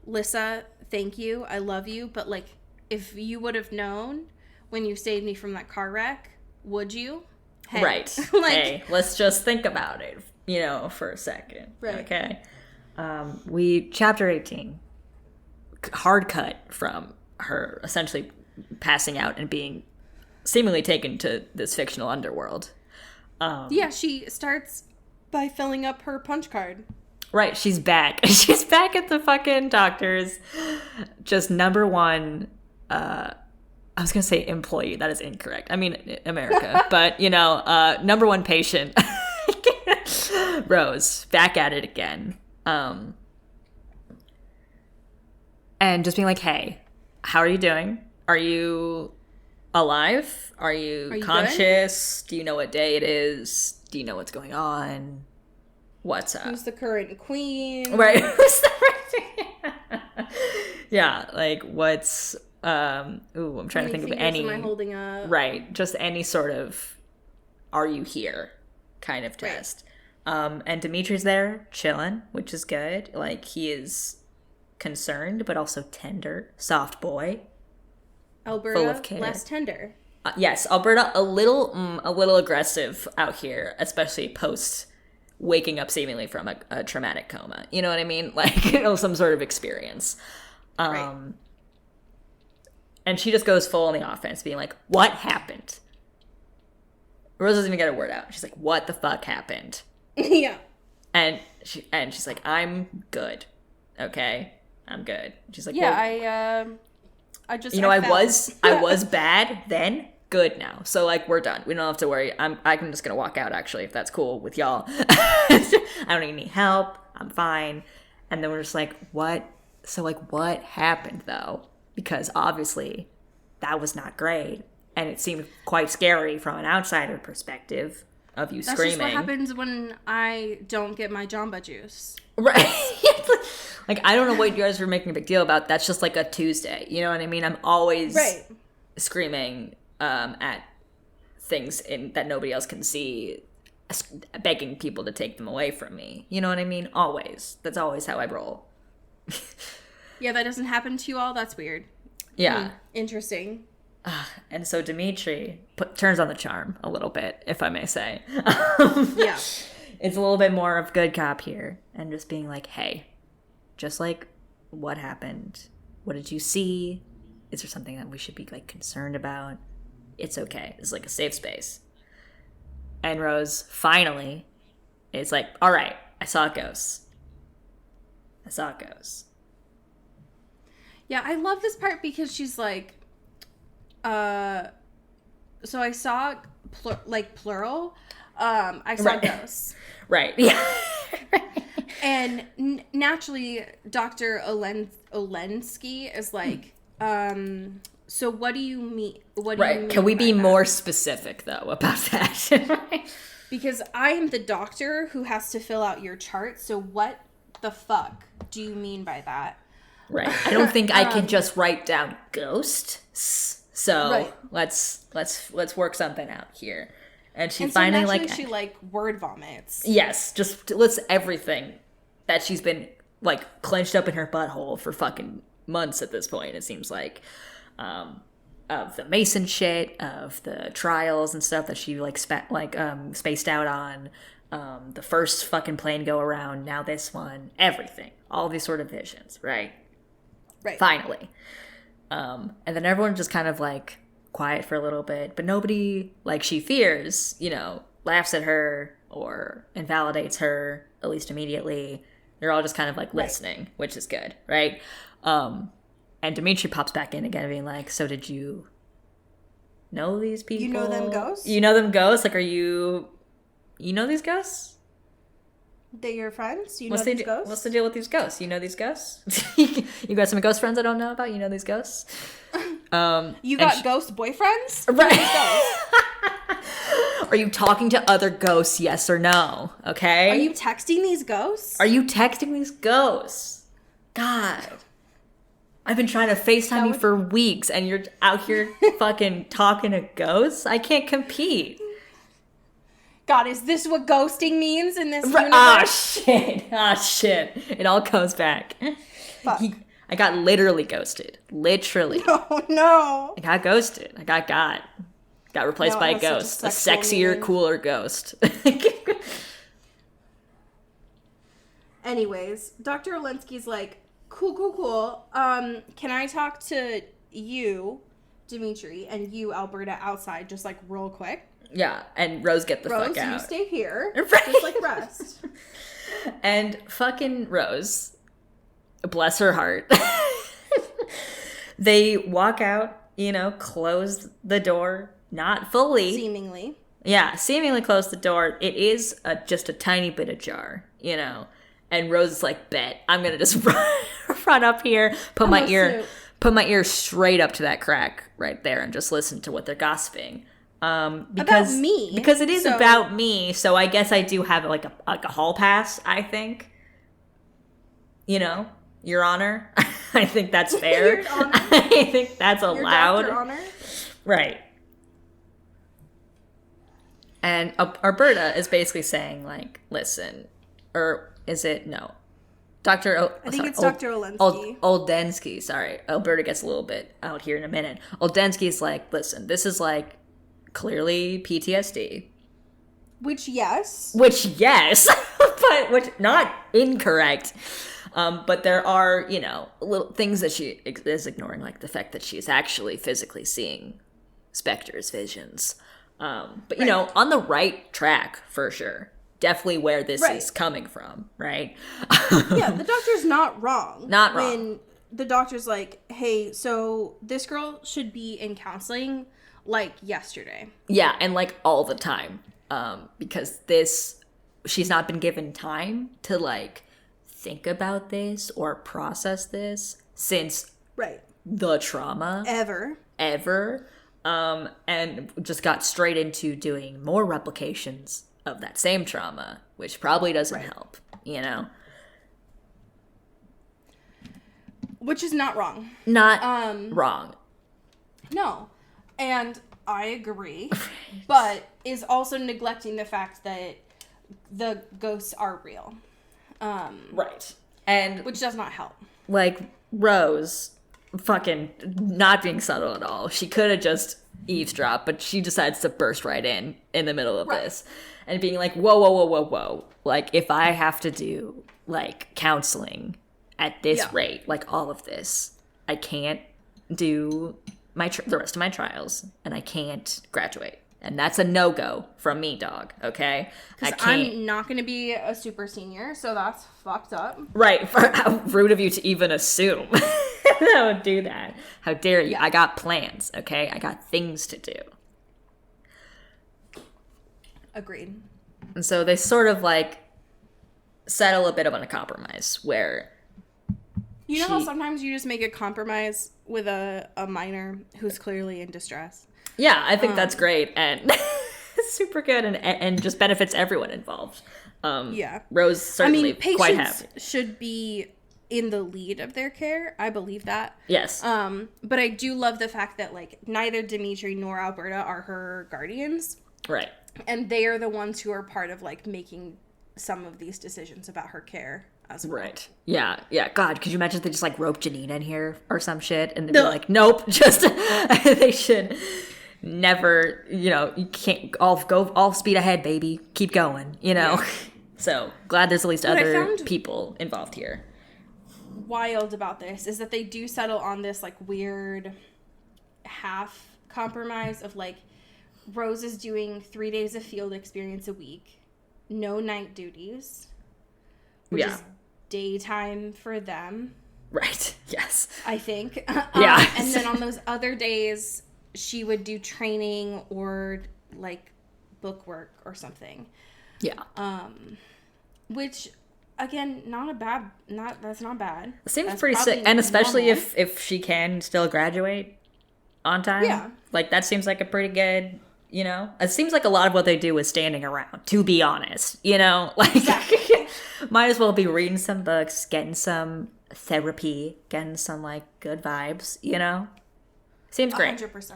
Lissa, thank you. I love you. But, like, if you would have known when you saved me from that car wreck, would you? Hey. Right. Like, hey, let's just think about it, you know, for a second. Right. Okay. Chapter 18. Hard cut from her essentially passing out and being seemingly taken to this fictional underworld. Yeah, she starts by filling up her punch card. Right, she's back. She's back at the fucking doctor's. Just number one, I was going to say employee. That is incorrect. I mean, America. But, you know, number one patient. Rose, back at it again. And just being like, hey, how are you doing? Are you alive? Are you conscious? Good? Do you know what day it is? Do you know what's going on? What's up? Who's the current queen? Right. Who's the yeah, like what's I'm trying to think of any am I holding up? Right. Just any sort of are you here kind of test. And Dimitri's there chilling, which is good. Like, he is concerned, but also tender. Soft boy. Alberta, full of care. less tender. Yes, Alberta, a little aggressive out here, especially post waking up seemingly from a traumatic coma. You know what I mean? Like, you know, some sort of experience. Right. And she just goes full on the offense, being like, what happened? Rose doesn't even get a word out. She's like, what the fuck happened? Yeah. And she's like, I'm good. Okay? I'm good. She's like, yeah, well, I just, you know, I felt- was bad then, good now. So, like, we're done. We don't have to worry. I'm just gonna walk out, actually, if that's cool with y'all. I don't need any help. I'm fine. And then we're just like, what? So, like, what happened, though? Because obviously that was not great. And it seemed quite scary from an outsider perspective of you That's screaming. just what happens when I don't get my Jamba Juice. Right. Like, I don't know what you guys were making a big deal about. That's just like a Tuesday. You know what I mean? I'm always screaming at things that nobody else can see, begging people to take them away from me. You know what I mean? Always. That's always how I roll. Yeah, that doesn't happen to you all? That's weird. Yeah. Interesting. And so Dimitri turns on the charm a little bit, if I may say. Yeah. It's a little bit more of good cop here, and just being like, hey, just like, what happened? What did you see? Is there something that we should be, like, concerned about? It's okay. It's like a safe space. And Rose finally is like, all right, I saw a ghost. Yeah, I love this part because she's like, so I saw, plural, I saw ghosts. Right, yeah. And naturally, Dr. Olensky is like, so what do you mean? What do you mean? Can we be by more that? specific, though, about that? Because I am the doctor who has to fill out your chart, so what the fuck do you mean by that? Right. I don't think I can just write down ghost. So let's work something out here. And she finally, naturally, like, she like word vomits. yes, just lists everything that she's been, like, clenched up in her butthole for fucking months at this point, it seems like. Of the Mason shit, of the trials and stuff that she, like, spaced out on, the first fucking plane go around, now this one, everything. All these sort of visions, right? Right. Finally. And then everyone just kind of, like, quiet for a little bit, but nobody, like she fears, you know, laughs at her or invalidates her, at least immediately. They're all just kind of, like, listening, which is good, right? And Dimitri pops back in again, being like, so did you know these people? You know them ghosts? You know them ghosts? Like, you know these ghosts? They're your friends? You know these ghosts? What's the deal with these ghosts? You know these ghosts? You got some ghost friends I don't know about? You know these ghosts? You got ghost boyfriends? Right. Are you talking to other ghosts, yes or no? Okay? Are you texting these ghosts? God. I've been trying to FaceTime you for weeks, and you're out here fucking talking to ghosts? I can't compete. God, is this what ghosting means in this universe? Ah, shit. It all comes back. Fuck. I got literally ghosted. Literally. Oh, no. I got ghosted. I got replaced by a ghost. A sexier, cooler ghost. Anyways, Dr. Olensky's like, cool. Can I talk to you, Dimitri, and you, Alberta, outside, just, like, real quick? Yeah, and Rose, get the fuck out. Rose, you stay here. Right. Just, like, rest. And fucking Rose, bless her heart, they walk out, you know, close the door, not fully. Seemingly. Yeah, seemingly close the door. It is just a tiny bit ajar, you know. And Rose is like, bet, I'm going to just run up here, put my ear straight up to that crack right there and just listen to what they're gossiping. Because, about me. Because it is about me, so I guess I do have like a hall pass, I think. You know, Your Honor. I think that's fair. Your Honor. I think that's allowed. Your Dr. Honor. Right. And Alberta is basically saying, like, listen, or is it, no, I think it's Dr. Olensky. Oldensky, sorry. Alberta gets a little bit out here in a minute. Oldensky's like, listen, this is, like, clearly PTSD. Which, yes. But which not incorrect. But there are, you know, little things that she is ignoring, like the fact that she's actually physically seeing Spectre's visions. But, you know, on the right track, for sure. Definitely where this is coming from, right? Yeah, the doctor's not wrong. Not wrong. When the doctor's like, hey, so this girl should be in counseling, like, yesterday. Yeah, and, like, all the time. Because she's not been given time to, like, think about this or process this since the trauma. Ever. And just got straight into doing more replications of that same trauma, which probably doesn't help, you know? Which is not wrong. Not wrong. No. And I agree. But is also neglecting the fact that the ghosts are real. Right. And which does not help. Like, Rose, fucking not being subtle at all. She could have just eavesdropped, but she decides to burst right in the middle of this. And being like, whoa. Like, if I have to do, like, counseling at this rate, like, all of this, I can't do the rest of my trials, and I can't graduate. And that's a no-go from me, dog, okay? Because I'm not going to be a super senior, so that's fucked up. Right. How rude of you to even assume that I would do that. How dare you? I got plans, okay? I got things to do. Agreed. And so they sort of, like, settle a bit of on a compromise where... You know how sometimes you just make a compromise with a minor who's clearly in distress? Yeah, I think that's great and super good and just benefits everyone involved. Rose certainly quite happy. Should be in the lead of their care. I believe that. Yes. But I do love the fact that, like, neither Dimitri nor Alberta are her guardians. Right. And they are the ones who are part of, like, making some of these decisions about her care as well. Right. Yeah. God, could you imagine if they just, like, rope Janine in here or some shit and they'd be like, nope, just they should never, you know, you can't go all speed ahead, baby. Keep going, you know. Yeah. So glad there's at least other people involved here. Wild about this is that they do settle on this, like, weird half compromise of, like, Rose is doing 3 days of field experience a week, no night duties, which is daytime for them. Right. Yes. I think. Yeah. And then on those other days, she would do training or, like, book work or something. Yeah. Which, again, that's not bad. Seems that's pretty sick. And especially normal. if she can still graduate on time. Yeah. Like, that seems like a pretty good, you know? It seems like a lot of what they do is standing around, to be honest. You know? Like, exactly. Might as well be reading some books, getting some therapy, getting some, like, good vibes, you know? Seems great. 100%.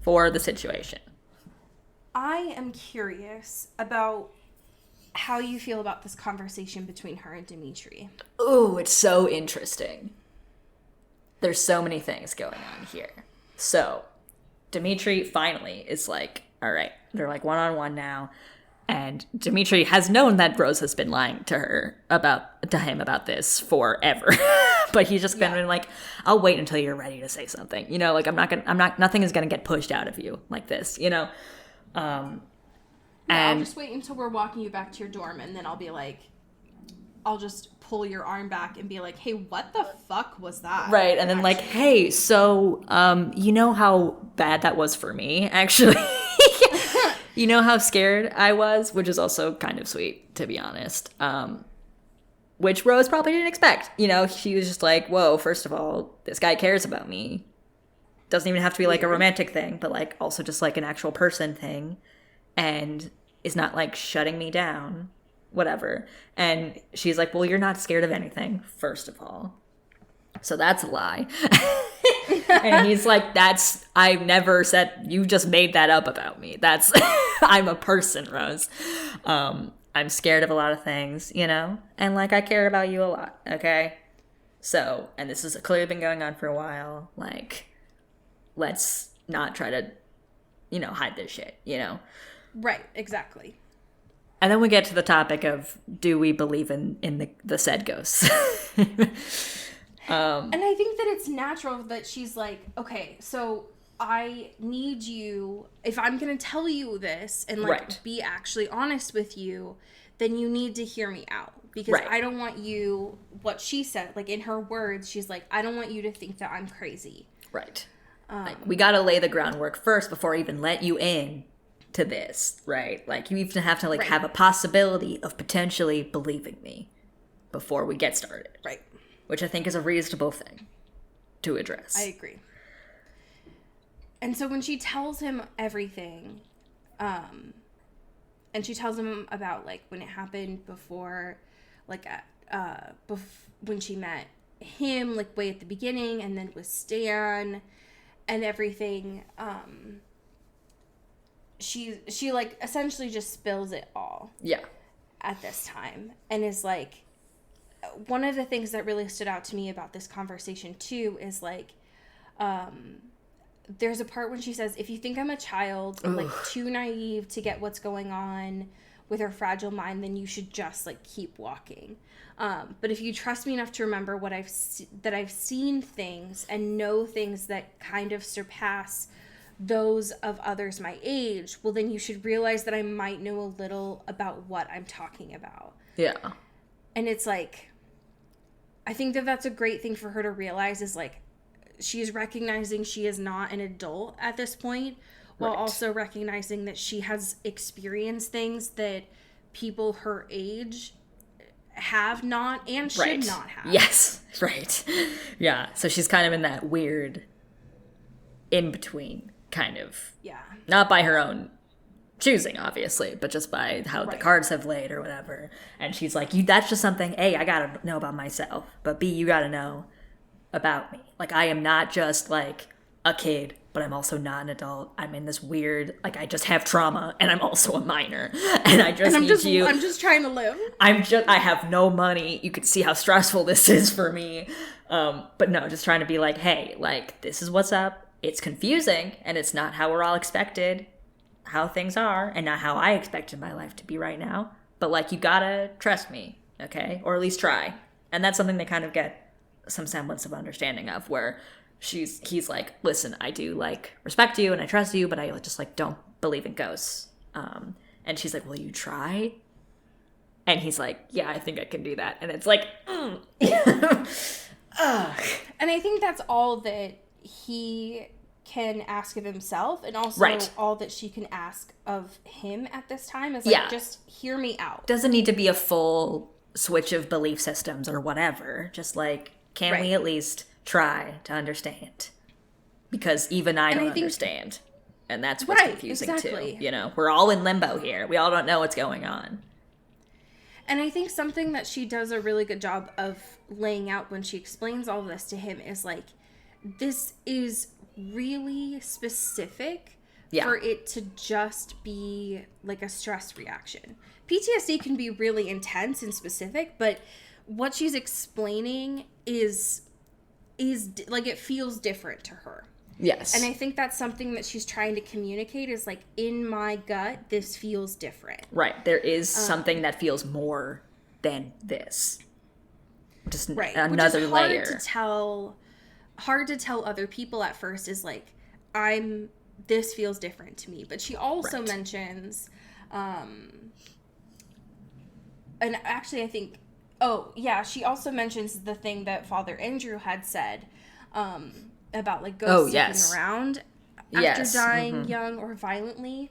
For the situation. I am curious about how you feel about this conversation between her and Dimitri. Ooh, it's so interesting. There's so many things going on here. So, Dimitri finally is like, all right, they're like one-on-one now. And Dimitri has known that Rose has been lying to him about this forever. But he's just been like, I'll wait until you're ready to say something. You know, like, nothing is going to get pushed out of you like this, you know? And I'll just wait until we're walking you back to your dorm, and then I'll be like, I'll just pull your arm back and be like, hey, what the fuck was that? Right, and then like, hey, so, you know how bad that was for me, actually? You know how scared I was? Which is also kind of sweet, to be honest. Which Rose probably didn't expect. You know, she was just like, whoa, first of all, this guy cares about me. Doesn't even have to be like a romantic thing, but like also just like an actual person thing. And is not like shutting me down. Whatever. And she's like, well, you're not scared of anything, first of all. So that's a lie. And he's like, I've never said, you just made that up about me. That's, I'm a person, Rose. I'm scared of a lot of things, you know? And, like, I care about you a lot, okay? So, and this has clearly been going on for a while. Like, let's not try to, you know, hide this shit, you know? Right, exactly. And then we get to the topic of, do we believe in the said ghosts? And I think that it's natural that she's like, okay, so I need you, if I'm going to tell you this and, like, right. be actually honest with you, then you need to hear me out. Because right. I don't want you, what she said, like, in her words, she's like, I don't want you to think that I'm crazy. Right. Like, we got to lay the groundwork first before I even let you in to this, right? Like, you even have to, like, have a possibility of potentially believing me before we get started. Right. Which I think is a reasonable thing to address. I agree. And so when she tells him everything, and she tells him about, like, when it happened before, like, when she met him, like, way at the beginning, and then with Stan and everything, she like essentially just spills it all. Yeah. At this time, and is like, one of the things that really stood out to me about this conversation too is like, there's a part when she says, if you think I'm a child, like too naive to get what's going on with her fragile mind, then you should just like keep walking. But if you trust me enough to remember what I've seen things and know things that kind of surpass those of others my age, well, then you should realize that I might know a little about what I'm talking about. Yeah. And it's like, I think that that's a great thing for her to realize, is like, she is recognizing she is not an adult at this point, while also recognizing that she has experienced things that people her age have not and should not have. Yes, right. Yeah, so she's kind of in that weird in-between kind of. Yeah. Not by her own choosing, obviously, but just by how the cards have laid or whatever. And she's like, that's just something, A, I gotta know about myself, but B, you gotta know about me. Like, I am not just like a kid, but I'm also not an adult. I'm in this weird, like, I just have trauma and I'm also a minor. And I just need you. I'm just trying to live. I have no money. You can see how stressful this is for me. But no, just trying to be like, hey, like, this is what's up. It's confusing, and it's not how we're all expected, how things are, and not how I expected my life to be right now. But, like, you gotta trust me, okay? Or at least try. And that's something they kind of get some semblance of understanding of, where he's like, listen, I do, like, respect you and I trust you, but I just, like, don't believe in ghosts. And she's like, will you try? And he's like, yeah, I think I can do that. And it's like, And I think that's all that he can ask of himself, and also all that she can ask of him at this time is like, just hear me out. Doesn't need to be a full switch of belief systems or whatever. Just like, can we at least try to understand? Because even I don't understand. And that's what's confusing too. You know, we're all in limbo here. We all don't know what's going on. And I think something that she does a really good job of laying out when she explains all of this to him is like, this is really specific for it to just be like a stress reaction. PTSD can be really intense and specific, but what she's explaining is like, it feels different to her. Yes. And I think that's something that she's trying to communicate, is like, in my gut, this feels different. Right. There is something that feels more than this. Just another layer. Hard to tell other people at first, is like, this feels different to me. But she also mentions, and actually I think, she also mentions the thing that Father Andrew had said, about like ghosts sticking around after dying young or violently.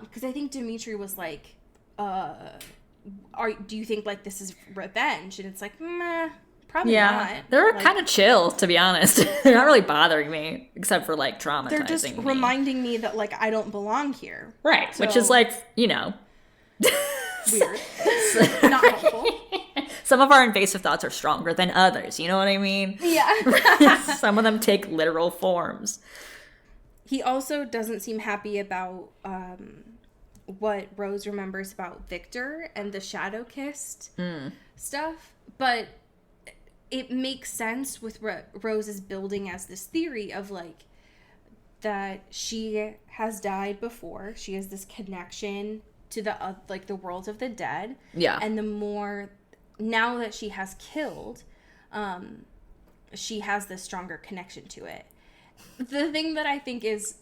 Because I think Dimitri was like, do you think like this is revenge? And it's like, meh. Probably not. They're like, kind of chill, to be honest. They're not really bothering me, exxcept for like traumatizing They're just reminding me that like I don't belong here. Right, so, which is like, you know, weird. Not helpful. Some of our invasive thoughts are stronger than others. You know what I mean? Yeah. Some of them take literal forms. He also doesn't seem happy about what Rose remembers about Victor and the shadow kissed stuff. But it makes sense with what Rose is building as this theory of, like, that she has died before. She has this connection to the the world of the dead. Yeah. And the more, now that she has killed, she has this stronger connection to it. The thing that I think is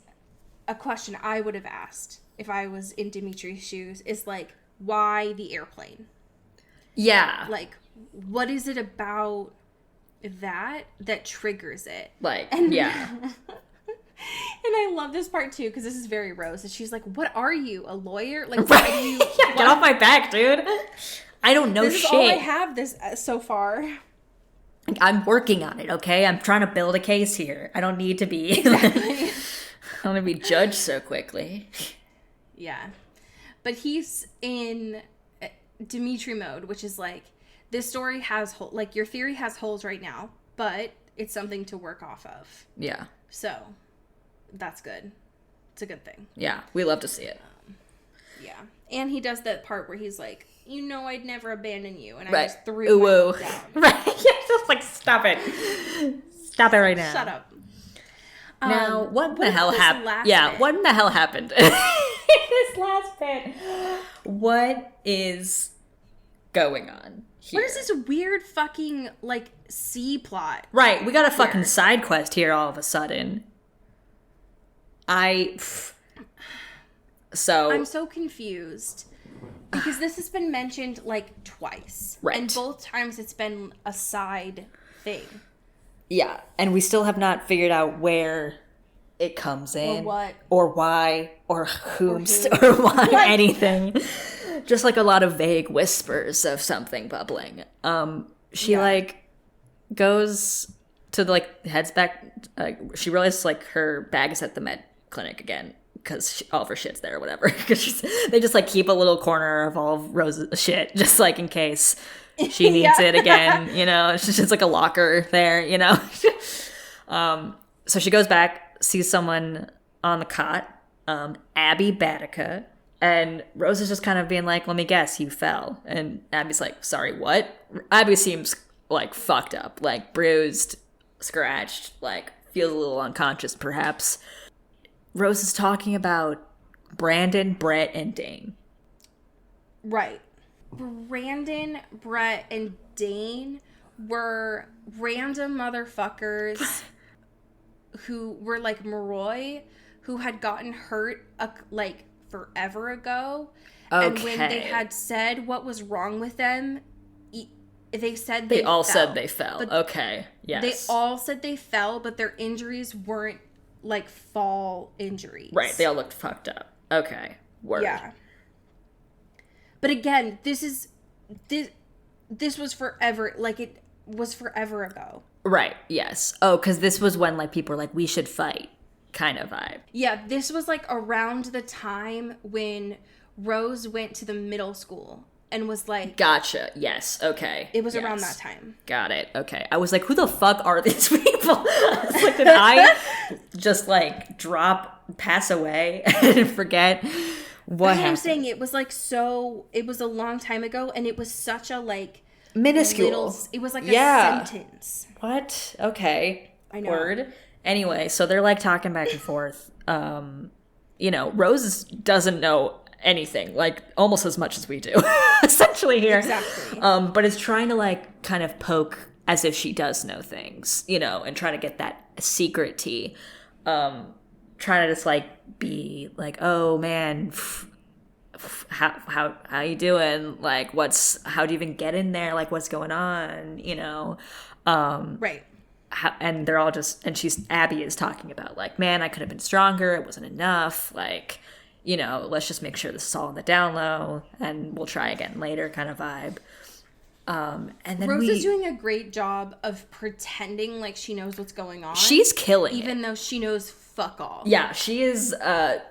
a question I would have asked if I was in Dimitri's shoes is, like, why the airplane? Yeah. Like, what is it about that triggers it? Like, And, yeah. And I love this part, too, because this is very Rose. And she's like, what are you, a lawyer? Like, why do you... Yeah, get off my back, dude. I don't know This shit. is all I have so far. I'm working on it, okay? I'm trying to build a case here. I don't need to be... Exactly. I don't want to be judged so quickly. Yeah. But he's in Dimitri mode, which is like, this story has like, your theory has holes right now, but it's something to work off of. Yeah. So that's good. It's a good thing. Yeah. We love to see it. Yeah. And he does that part where he's like, you know, I'd never abandon you. And I Right. just threw my Ooh. foot down. Right. Yeah, just like, stop it. Stop it right now. Shut up. Now, what in the about hell this happened? last Yeah, bit? what in the hell happened? This last bit. What is going on here? What is this weird fucking, like, C plot? Right, we got a fucking Here. side quest here all of a sudden. I'm so confused because this has been mentioned like twice. Right. And both times it's been a side thing. Yeah, and we still have not figured out where it comes in. Or what. Or why. Or whomst. who. Or why anything. Just like a lot of vague whispers of something bubbling. She, Yeah. like, goes to, like, heads back. She realizes, like, her bag is at the med clinic again. Because all of her shit's there or whatever. Because they just, like, keep a little corner of all of Rose's shit. Just, like, in case she needs it again, you know? It's just like a locker there, you know? So she goes back, sees someone on the cot, Abby Batica, and Rose is just kind of being like, let me guess, you fell. And Abby's like, sorry, what? Abby seems, like, fucked up, like, bruised, scratched, like, feels a little unconscious, perhaps. Rose is talking about Brandon, Brett, and Dane. Right. Brandon, Brett, and Dane were random motherfuckers who were like Maroy, who had gotten hurt like forever ago. Okay. And when they had said what was wrong with them, they said They all fell. said they fell. But Okay, yes. They all said they fell, but their injuries weren't like fall injuries. Right, they all looked fucked up. Okay, word. Yeah. But again, this was forever, like it was forever ago. Right, yes. Oh, because this was when, like, people were like, we should fight kind of vibe. Yeah, this was like around the time when Rose went to the middle school and was like... Gotcha, yes, okay. It was yes. around that time. Got it, okay. I was like, who the fuck are these people? I was like, did I just, like, pass away and forget what That's happened? what I'm saying. It was like it was a long time ago, and it was such a, like... Minuscule. It was like Yeah. a sentence. What? Okay. I know. Word. Anyway, so they're like talking back and forth. You know, Rose doesn't know anything, like almost as much as we do, essentially here. Exactly. But is trying to like kind of poke as if she does know things, you know, and trying to get that secret tea. Trying to just like be like, oh man, how you doing? Like, how do you even get in there? Like, what's going on? You know? Right. And they're all just, and Abby is talking about like, man, I could have been stronger. It wasn't enough. Like, you know, let's just make sure this is all on the down low and we'll try again later kind of vibe. And then Rose is doing a great job of pretending like she knows what's going on. She's killing even it. though she knows fuck all. Yeah, she is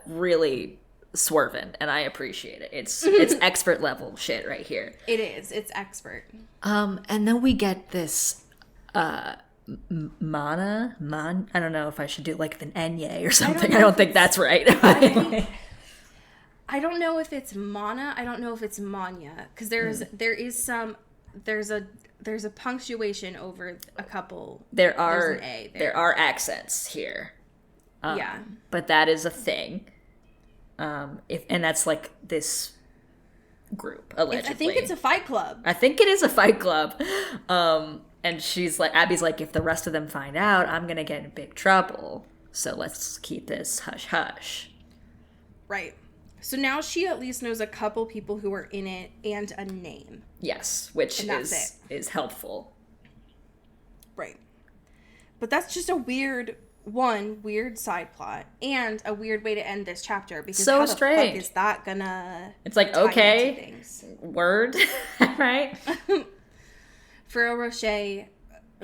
really swerving, and I appreciate it. It's expert level shit right here. It is. It's expert. And then we get this I don't know if I should do like an Enye or something. I don't think that's right. I don't know if it's Mana. I don't know if it's Manya, because there's a punctuation over a couple. There There's an A there. There are accents here. Yeah. But that is a thing. And that's like this group, allegedly. I think it's a fight club. I think it is a fight club. And she's like, Abby's like, if the rest of them find out, I'm going to get in big trouble. So let's keep this hush hush. Right. So now she at least knows a couple people who are in it and a name. Yes, which is helpful. Right. But that's just a weird side plot and a weird way to end this chapter, because so how the strange. fuck is that gonna It's like, okay, word, right? Ferrero Rocher,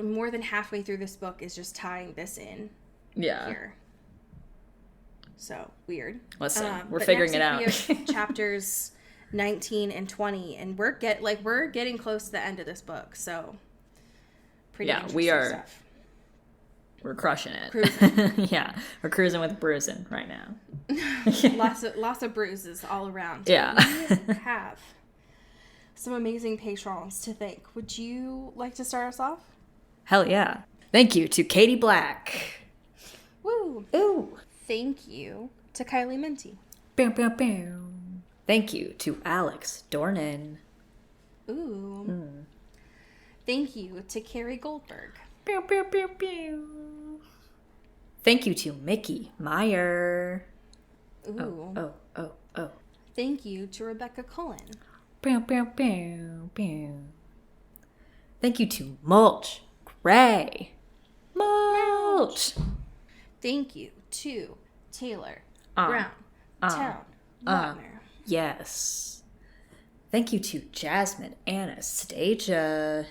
more than halfway through this book, is just tying this in. Yeah. Here. So weird. Listen, we're figuring it out. We have chapters 19 and 20, and we're getting close to the end of this book. So pretty interesting we are. Stuff. We're crushing it. Cruising. Yeah, we're cruising with bruising right now. lots of bruises all around. Yeah. We have some amazing patrons to thank. Would you like to start us off? Hell yeah. Thank you to Katie Black. Woo. Ooh. Thank you to Kylie Minty. Bam, bam, bam. Thank you to Alex Dornan. Ooh. Mm. Thank you to Carrie Goldberg. Pew, pew, pew, pew. Thank you to Mickey Meyer. Ooh. Oh. Thank you to Rebecca Cullen. Pew, pew, pew, pew. Thank you to Mulch Gray. Mulch. Thank you to Taylor Brown Town Lautner. Yes. Thank you to Jasmine Anastasia.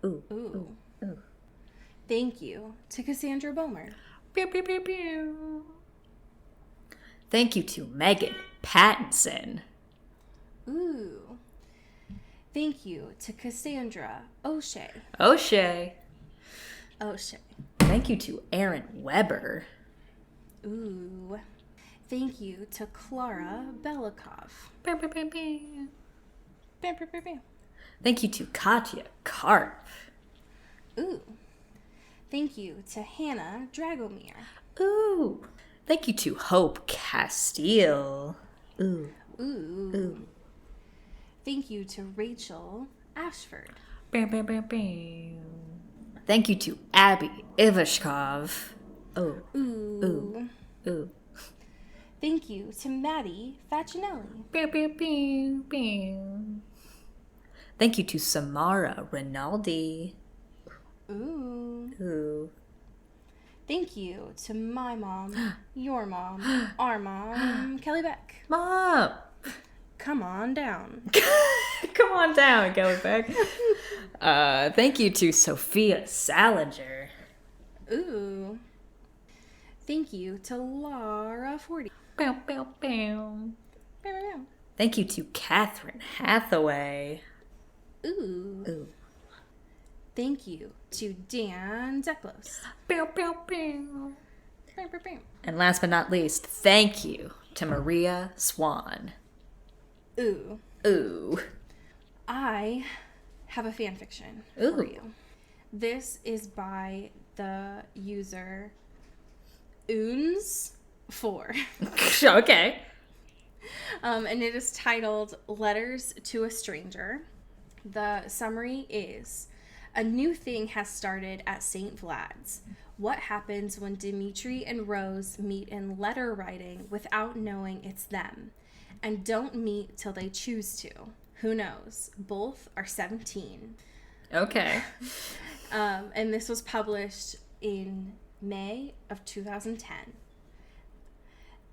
Ooh. Thank you to Cassandra Bomer. Pew, pew, pew, pew. Thank you to Megan Pattinson. Ooh. Thank you to Cassandra O'Shea. O'Shea. Thank you to Aaron Weber. Ooh. Thank you to Clara Belikov. Bam, bam, bam, bam. Bam, bam, bam, bam. Thank you to Katya Karp. Ooh. Thank you to Hannah Dragomir. Ooh. Thank you to Hope Castile. Ooh. Thank you to Rachel Ashford. Bam, bam, bam, bam. Thank you to Abby Ivashkov. Ooh. Thank you to Maddie Facinelli. Bam, bam, bam, bam. Thank you to Samara Rinaldi. Ooh. Thank you to my mom, your mom, our mom, Kelly Beck. Mom! Come on down. Come on down, Kelly Beck. Thank you to Sophia Salinger. Ooh. Thank you to Laura Forty. Bow, bow, bow. Bow, bow. Thank you to Catherine Hathaway. Ooh. Thank you to Dan Zeklos. Bow, bow, bow. Bow, bow, bow. And last but not least, thank you to Maria Swan. Ooh. I have a fan fiction for you. This is by the user Oons4. Okay. And it is titled Letters to a Stranger. The summary is: a new thing has started at St. Vlad's. What happens when Dimitri and Rose meet in letter writing without knowing it's them, and don't meet till they choose to? Who knows? Both are 17. Okay. And this was published in May of 2010.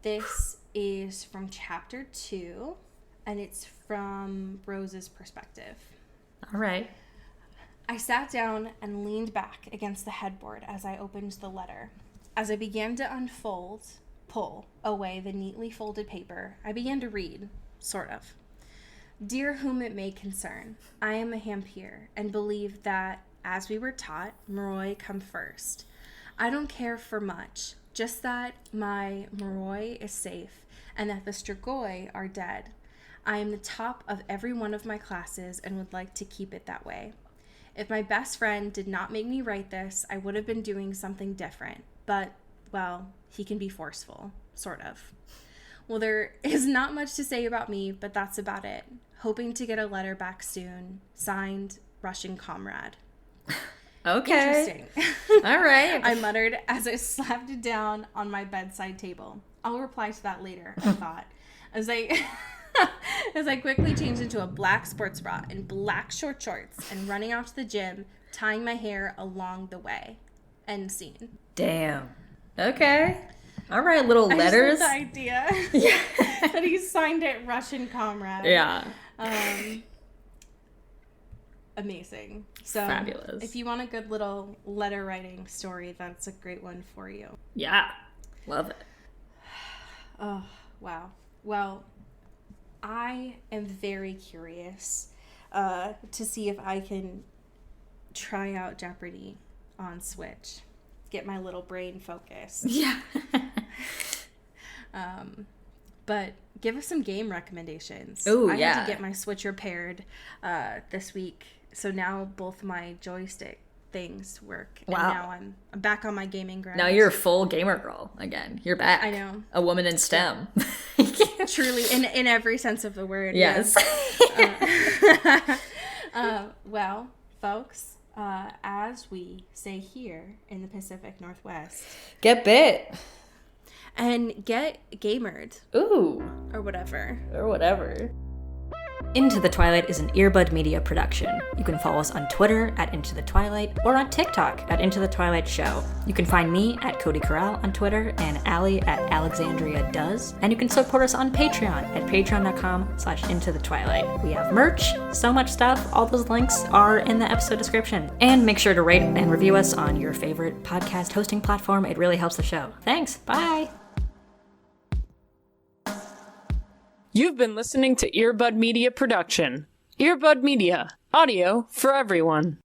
This is from chapter 2, and it's from Rose's perspective. All right. I sat down and leaned back against the headboard as I opened the letter. As I began to unfold, pull away the neatly folded paper, I began to read, sort of. Dear whom it may concern, I am a Hampier and believe that, as we were taught, Moroi come first. I don't care for much, just that my Moroi is safe and that the Strigoi are dead. I am the top of every one of my classes and would like to keep it that way. If my best friend did not make me write this, I would have been doing something different. But, well, he can be forceful, sort of. Well, there is not much to say about me, but that's about it. Hoping to get a letter back soon. Signed, Russian Comrade. Okay. Interesting. All right. I muttered as I slapped it down on my bedside table. I'll reply to that later, I thought. As I quickly changed into a black sports bra and black short shorts and running out to the gym, tying my hair along the way. End scene. Damn. Okay. All right, little letters. I just love the idea that he signed it Russian Comrade. Yeah. Amazing. So fabulous. If you want a good little letter writing story, that's a great one for you. Yeah. Love it. Oh, wow. Well, I am very curious to see if I can try out Jeopardy on Switch. Get my little brain focused. Yeah. But give us some game recommendations. Ooh, I yeah. had to get my Switch repaired this week, so now both my joystick things work. Wow. And now I'm back on my gaming grind. Now you're a full gamer girl again. You're back. I know. A woman in STEM. Truly, in every sense of the word. Yes. Well, folks, as we say here in the Pacific Northwest, Get bit. and get gamered Ooh. or whatever. Or whatever. Into the Twilight is an Earbud Media production. You can follow us on Twitter at Into the Twilight or on TikTok at Into the Twilight Show. You can find me at Cody Corral on Twitter and Allie at Alexandria Does. And you can support us on Patreon at patreon.com/Into the Twilight. We have merch, so much stuff. All those links are in the episode description. And make sure to rate and review us on your favorite podcast hosting platform. It really helps the show. Thanks. Bye. You've been listening to Earbud Media Production. Earbud Media, audio for everyone.